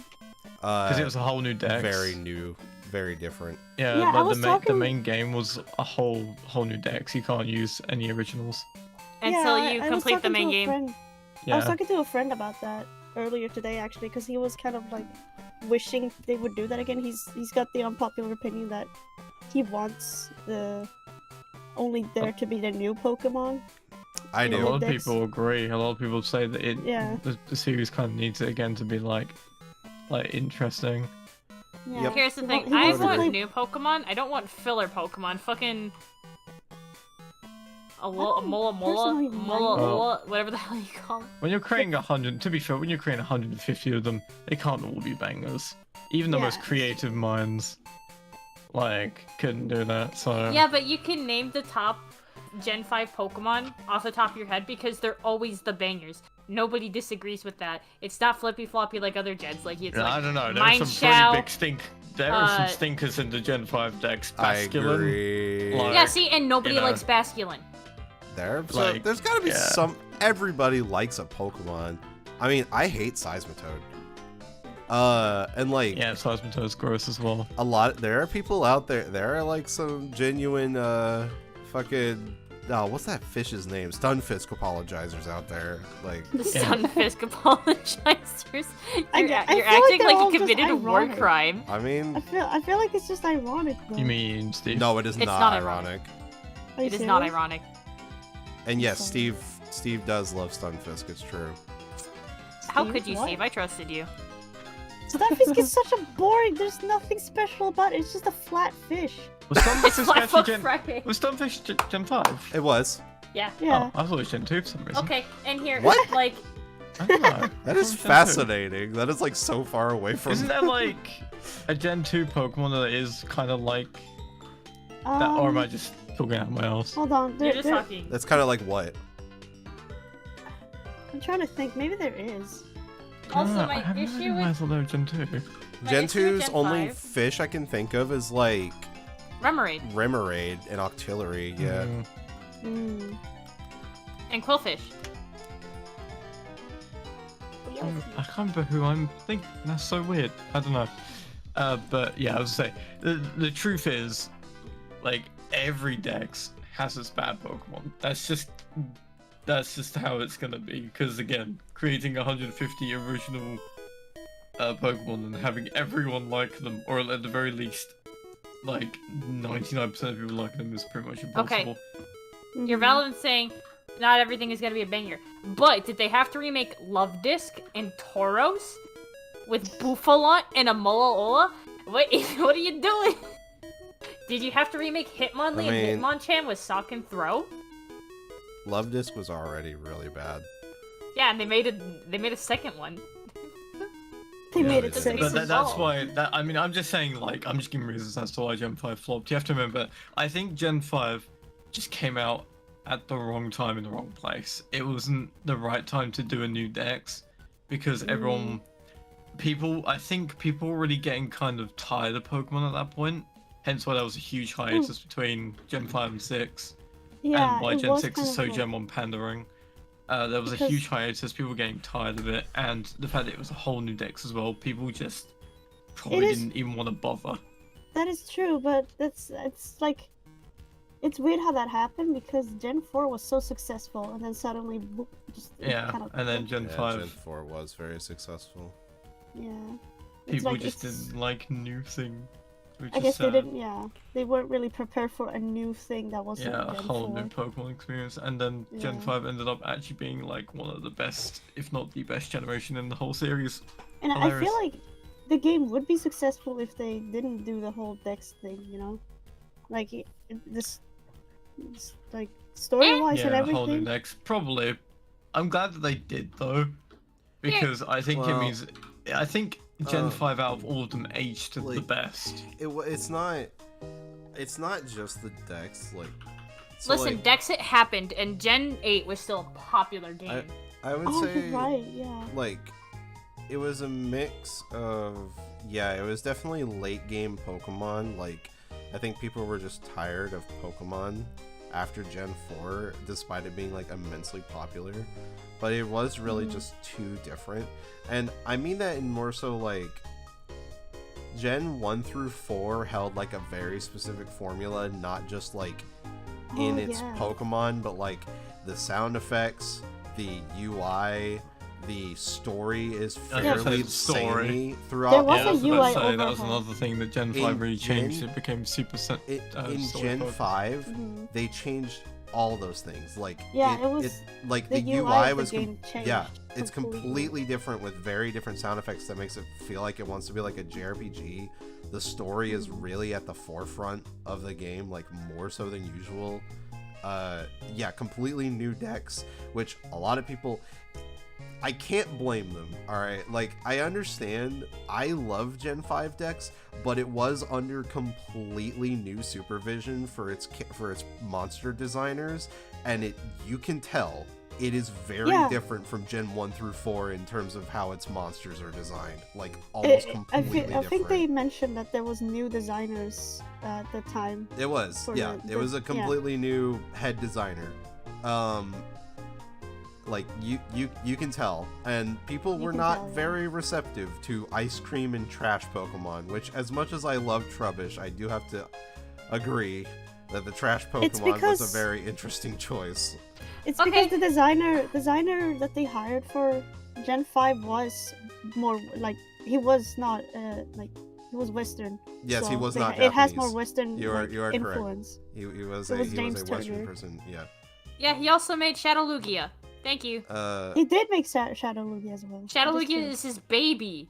because it was a whole new deck. very new, very different. Yeah, Yeah, I like was the talking- main game was a whole new deck. You can't use any originals. Until Yeah, you I was complete the talking to main a game. friend- I was Yeah, talking to a friend about that earlier today, actually, because he was kind of like wishing they would do that again. He's got the unpopular opinion that he wants the only there to be the new Pokemon. I a Yeah. do. lot of Dex. people agree. A lot of people say that Yeah. the series kind of needs it again to be like interesting. Yeah. Yep. Here's the He thing. he I wants to want play- new Pokemon. I don't want filler Pokemon. Fucking... A mola, personally like- whatever the hell you call it. When you're creating 100, to be fair, when you're creating 150 of them, they can't all be bangers. Even the most Yeah. creative minds, like, couldn't do that. So Yeah, but you can name the top Gen 5 Pokemon off the top of your head because they're always the bangers. Nobody disagrees with that. It's not flippy floppy like other gens. Like it's I like don't know. There are some Mineshaow. pretty big There are some uh, stinkers in the Gen 5 decks. I Basculin. agree. Like- Yeah, see, and nobody you know. likes Basculin. There's got to be yeah. some. Everybody likes a Pokemon. I mean, I hate Seismitoad. And like Yeah, Seismitoad's gross as well. a lot. There are people out there. There are like some genuine fucking. Oh, what's that fish's name? Stunfisk apologizers out there. Like, The Sunfisk apologizers. I You're, feel like you're they're acting like all you just committed a war ironic. crime. I mean, I feel like it's just ironic, though. You mean Steve? no, it is It's not not ironic. Are you It is not serious? ironic. And yes, Okay. Steve does love Stunfisk. It's true. How Steve, could you, what? Steve? I trusted you. Stunfisk is such a boring. There's nothing special about it. It's just a flat fish. Was Stunfish It's my actually fuck Gen? Friday. Was Stunfish Gen 5? It was. Yeah. Yeah. Oh, I thought it was Gen 2 for some reason. Okay, and here, What? like, I don't know. That I is thought it was Gen 2. fascinating. That is like so far away from. Isn't there like a Gen 2 Pokemon that is kind of like that, or am I just talking out my ass? Hold on. you're just talking. That's kind of like what? I'm trying to think. Maybe there is. Also, I my have no issue idea why I with thought they were Gen 2. My Gen issue with 2's Gen only 5 fish I can think of is like Remoraid Remoraid and Octillery. Yeah. Mm. Hmm. and Quillfish. I can't remember who I'm thinking. That's so weird. I don't know. But yeah, I was say the truth is, like every dex has its bad Pokemon. That's just how it's gonna be. Because again, creating 150 original Pokemon and having everyone like them, or at the very least, like 99% of people like them, is pretty much impossible. You're valid in saying not everything is gonna be a banger, but did they have to remake Love Disc and Tauros with Buffalant and a Moloola? What are you doing? Did you have to remake Hitmonlee I mean- and Hitmonchan with Sock and Throw? Love Disc was already really bad. Yeah, and they made a second one. They Yeah, made they it did. six. But that's Evolved. why. I mean, I'm just saying. Like, I'm just giving reasons as to why Gen 5 flopped. You have to remember. I think Gen 5 just came out at the wrong time in the wrong place. It wasn't the right time to do a new dex because everyone, I think people were already getting kind of tired of Pokemon at that point. Hence why there was a huge hiatus between Gen 5 and 6. Yeah, and why it Gen was 6 kind is of so cool. Gen 1 pandering. There was a Because- huge hiatus, people were getting tired of it, and the fact that it was a whole new dex as well, people just probably is- didn't even want to bother. That is true, but it's like it's weird how that happened because Gen 4 was so successful and then suddenly just Yeah, kind of and then Gen Yeah, 5, Gen 4 was very successful. yeah. It's people like just it's- didn't like new thing, which I is guess sad. they didn't. Yeah, they weren't really prepared for a new thing that wasn't Yeah, a Gen whole 4. new Pokemon experience, and then Gen Yeah. 5 ended up actually being like one of the best, if not the best generation in the whole series. And I feel Hilarious. like the game would be successful if they didn't do the whole Dex thing, you know? Like, this like, story-wise and Yeah, a whole new everything. dex. Probably. I'm glad that they did though, because I think it Well, means. I think Gen uh, 5 out of all of them aged the like, best. It's not just the Dex. Like, so, Listen, like, Dexit happened, and Gen 8 was still a popular game. I would Oh, say you're right, yeah. like it was a mix of it was definitely late game Pokemon. Like, I think people were just tired of Pokemon after Gen 4, despite it being like immensely popular. But it was really just too different. And I mean that in more so like Gen 1 through 4 held like a very specific formula, not just like in its yeah. Pokemon, but like the sound effects, the UI, the story is Yeah, fairly the story. samey throughout. There was Yeah, a that's what UI I'd say. That was overhaul. another thing that Gen 5 In really changed. Gen- It became super. in story Gen focused. 5, Mhm. they changed all those things. Like, Yeah, it was- like the the UI UI of the was game changed yeah, it's completely. completely different with very different sound effects that makes it feel like it wants to be like a JRPG. The story is really at the forefront of the game, like more so than usual. Yeah, completely new decks, which a lot of people, I can't blame them. All right, like, I understand. I love Gen 5 decks, but it was under completely new supervision for its monster designers, and you can tell it is very Yeah. different from Gen 1 through 4 in terms of how its monsters are designed. Like, almost completely I different. think they mentioned that there was new designers at the time. It was, for yeah. the- It was a yeah. completely new head designer. Like, you can tell, and people You were can not tell, yeah. very receptive to ice cream and trash Pokemon. Which, as much as I love Trubbish, I do have to agree that the trash It's Pokemon was because- a very interesting choice. It's Okay. because the designer that they hired for Gen 5 was more like he was not like he was Western. Yes, he so was they- not It has Japanese. more Western You are- like, you are correct. influence. He was It a was he James was a Western Turner. person. Yeah. Yeah, he also made Shadow Lugia. Thank you. He did make Shadow Lugia as well. Shadow That is Lugia true. is his baby.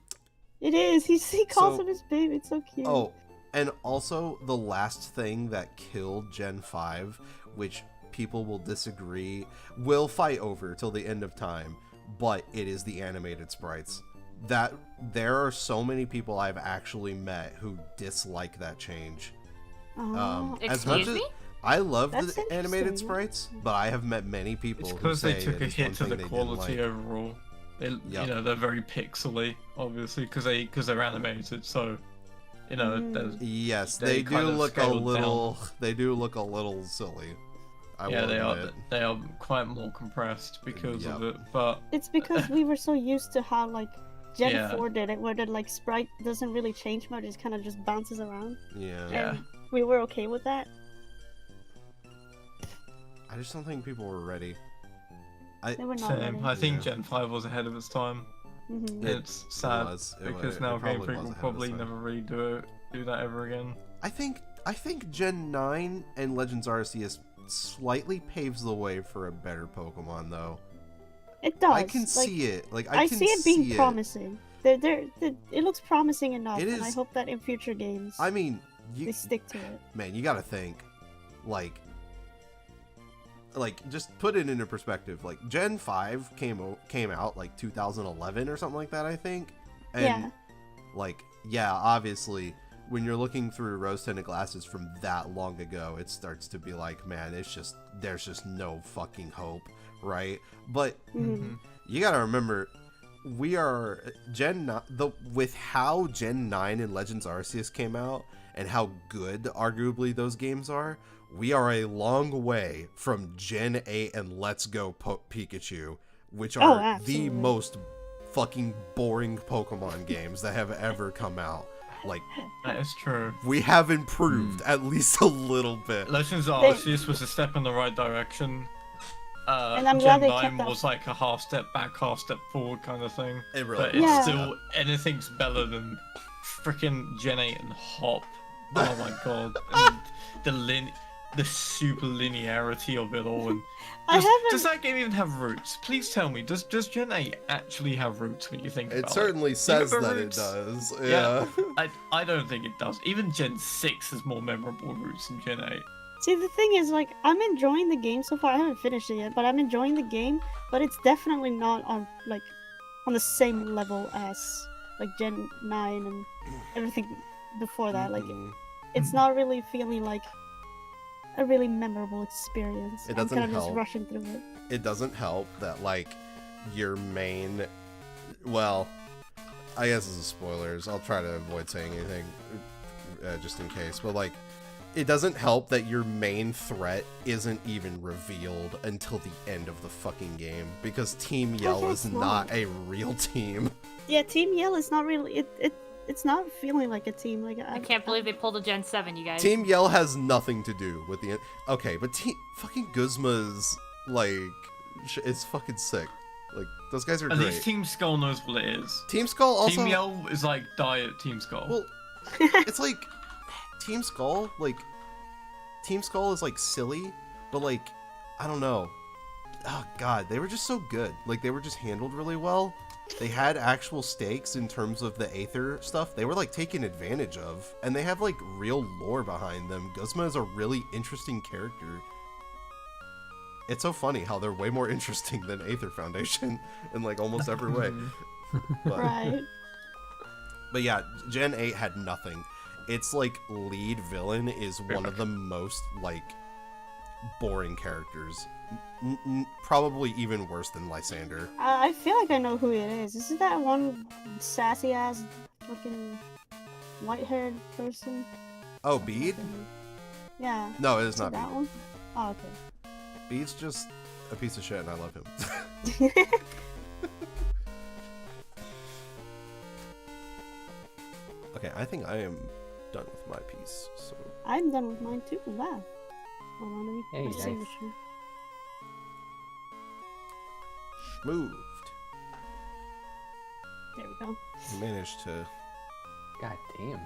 It is. He calls So- him his baby. It's so cute. Oh, and also the last thing that killed Gen 5, which people will disagree, will fight over till the end of time, but it is the animated sprites. That there are so many people I've actually met who dislike that change. Oh. As much Excuse as me? I love That's the animated interesting. sprites, but I have met many people It's who because say they took it a is hit one to thing the they didn't quality like. overall. They, Yep. you know, they're very pixely, obviously, because they're animated. So, you know, there's, Yes, they they do kind of look a scaled little. They do look a little silly. I yeah, will they are admit. they are quite more compressed because of Yep. it. But It's because we were so used to how like Gen Yeah. 4 did it, where the like sprite doesn't really change much; it kind of just bounces around. Yeah. Yeah. And we were okay with that. I just don't think people were ready. They were not same. ready. I think Yeah. Gen 5 was ahead of its time. Mhm. It's sad It because it now probably Game Freak was will ahead of probably its time. never really do that ever again. I think Gen 9 and Legends Arceus slightly paves the way for a better Pokemon, though. It does. I can like, see it. Like, I can see it being see promising. It looks promising enough, It and I is- hope that in future games I mean, they stick to it. man, you gotta think, like just put it into perspective. Like, Gen 5 came out like 2011 or something like that, I think. And Yeah. like, yeah, obviously when you're looking through rose-tinted glasses from that long ago, it starts to be like, man, there's just no fucking hope, right? But Mhm. you gotta remember, we are with how Gen 9 and Legends Arceus came out and how good arguably those games are, we are a long way from Gen 8 and Let's Go Pikachu, which are the absolutely. most fucking boring Pokemon games that have ever come out. Like, That is true. we have improved at least a little bit. Legends of Arceus was a step in the right direction. And I'm Gen glad they 9 kept that. was like a half step back, half step forward kind of thing. It really But was. it's Yeah. still, anything's better than freaking Gen 8 and Hop. Oh my god. And the super linearity of it all. And does that game even have roots? Please tell me, does Gen 8 actually have roots when you think It about certainly it? says Remember that roots? it does. Yeah. Yeah. I don't think it does. Even Gen 6 has more memorable roots than Gen 8. See, the thing is, like, I'm enjoying the game so far. I haven't finished it yet, but I'm enjoying the game. But it's definitely not on the same level as like Gen 9 and everything before that. Like, it's not really feeling like a really memorable experience. It I'm doesn't kind of just help. rushing through it. It doesn't help that, like, your main... Well, I guess this is spoilers. I'll try to avoid saying anything just in case. But, like, it doesn't help that your main threat isn't even revealed until the end of the fucking game. Because Team Yell is not a real team. Yeah, Team Yell is not really... It's not feeling like a team. Like, I can't believe they pulled a Gen 7, you guys. Team Yell has nothing to do with the... Okay, but fucking Guzma's, like... It's fucking sick. Like, those guys are At great. least Team Skull knows what it is. Team Skull also... Team Yell is like Diet Team Skull. Well, it's like... Team Skull is, like, silly, but, like, I don't know. Oh, God, they were just so good. Like, they were just handled really well. They had actual stakes in terms of the Aether stuff. They were, like, taken advantage of. And they have, like, real lore behind them. Guzma is a really interesting character. It's so funny how they're way more interesting than Aether Foundation in, like, almost every way. Right. But yeah, Gen 8 had nothing. Its, like, lead villain is one of the most, like, boring characters. Probably even worse than Lysander. I feel like I know who it is. Isn't that one sassy ass fucking white haired person? Oh, Bede? Yeah. No, it is Is not it that Bede. one? Oh, okay. Bede's just a piece of shit and I love him. Okay, I think I am done with my piece, so... I'm done with mine too. Wow. Hold on, let me Hey, my nice. signature. Moved. There we go. Managed to God damn.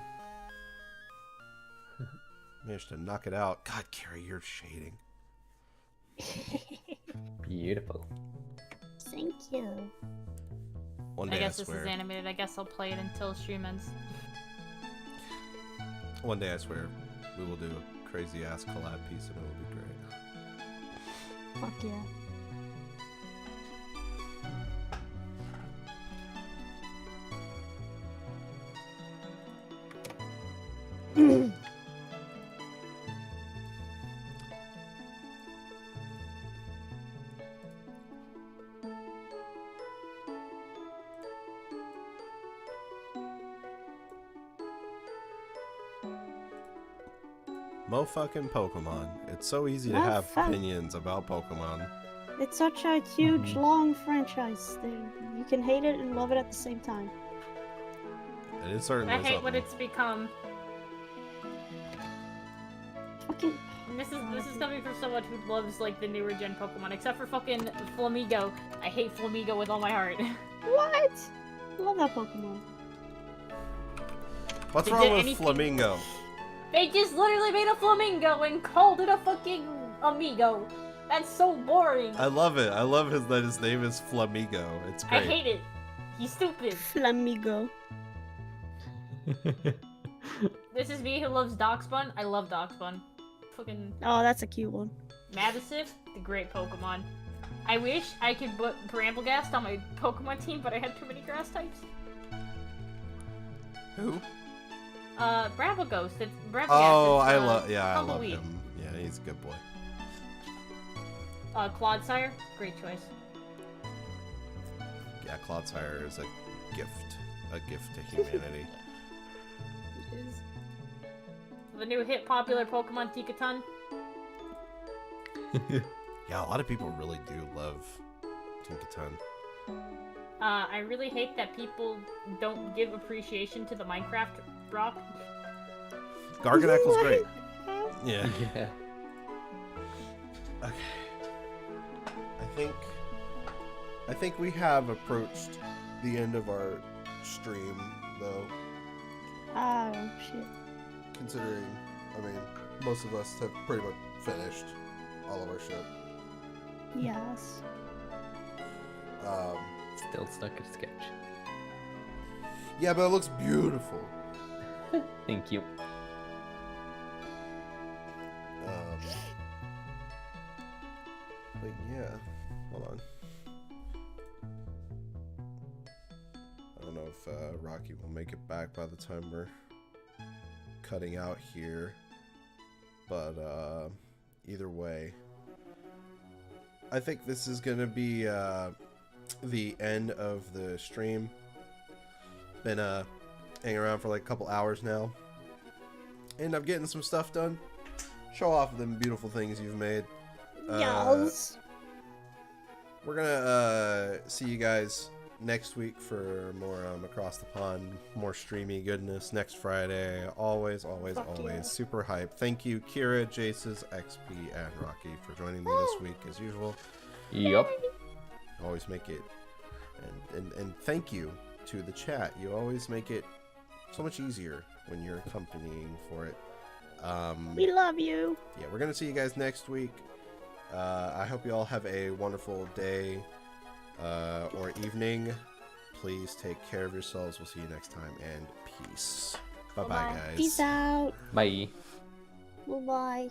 knock it out. God, Carrie, you're shading. Beautiful. Thank you. One I day, I, guess this swear. is animated. I guess I'll play it until stream ends. One day, I swear, we will do a crazy ass collab piece and it will be great. Fuck yeah. Mo fucking Pokemon. It's so easy to Mo have fuck- opinions about Pokemon. It's such a huge, long franchise. You can hate it and love it at the same time. It is certainly I hate something. what it's become. Fucking. And this is coming from someone who loves like the newer gen Pokemon, except for fucking Flamigo. I hate Flamigo with all my heart. What? I love that Pokemon. What's They wrong did with anything- Flamingo? They just literally made a Flamingo and called it a fucking Amigo. That's so boring. I love it. I love that his name is Flamigo. It's I great. hate it. He's stupid. Flamigo. This is me who loves Darkspawn. I love Darkspawn. Fucking Oh, that's a cute one. Madisif, the great Pokemon. I wish I could put Bramblegast on my Pokemon team, but I had too many grass types. Who? Brambleghost. It's Bramblegast. Oh, it's, I love. Yeah, I love Tumbleweed. him. Yeah, he's a good boy. Clodsire, great choice. Yeah, Clodsire is a gift to humanity. The new hit popular Pokemon Tikaton. Yeah, a lot of people really do love Tinkaton. I really hate that people don't give appreciation to the Minecraft rock. Garganacle's great. Yeah. Yeah. Okay. I think we have approached the end of our stream, though. Oh shit. Considering, I mean, most of us have pretty much finished all of our shit. Yes. Still stuck at sketch. Yeah, but it looks beautiful. Thank you. But yeah, hold on. I don't know if Rocky will make it back by the time we're cutting out here, but either way, I think this is gonna be the end of the stream. Been hanging around for like a couple hours now. End up getting some stuff done. Show off them beautiful things you've made. Yes. We're gonna see you guys next week for more Across the Pond, more streamy goodness next Friday. Always Fuck yeah. super hype. Thank you, Kira, Jaces, XP, and Rocky for joining me this week as usual. Yup. Always make it, and thank you to the chat. You always make it so much easier when you're accompanying for it. We love you. Yeah, we're gonna see you guys next week. I hope you all have a wonderful day or evening. Please take care of yourselves. We'll see you next time, and peace. Bye bye, Bye-bye. guys. Peace out. Bye. Bye bye.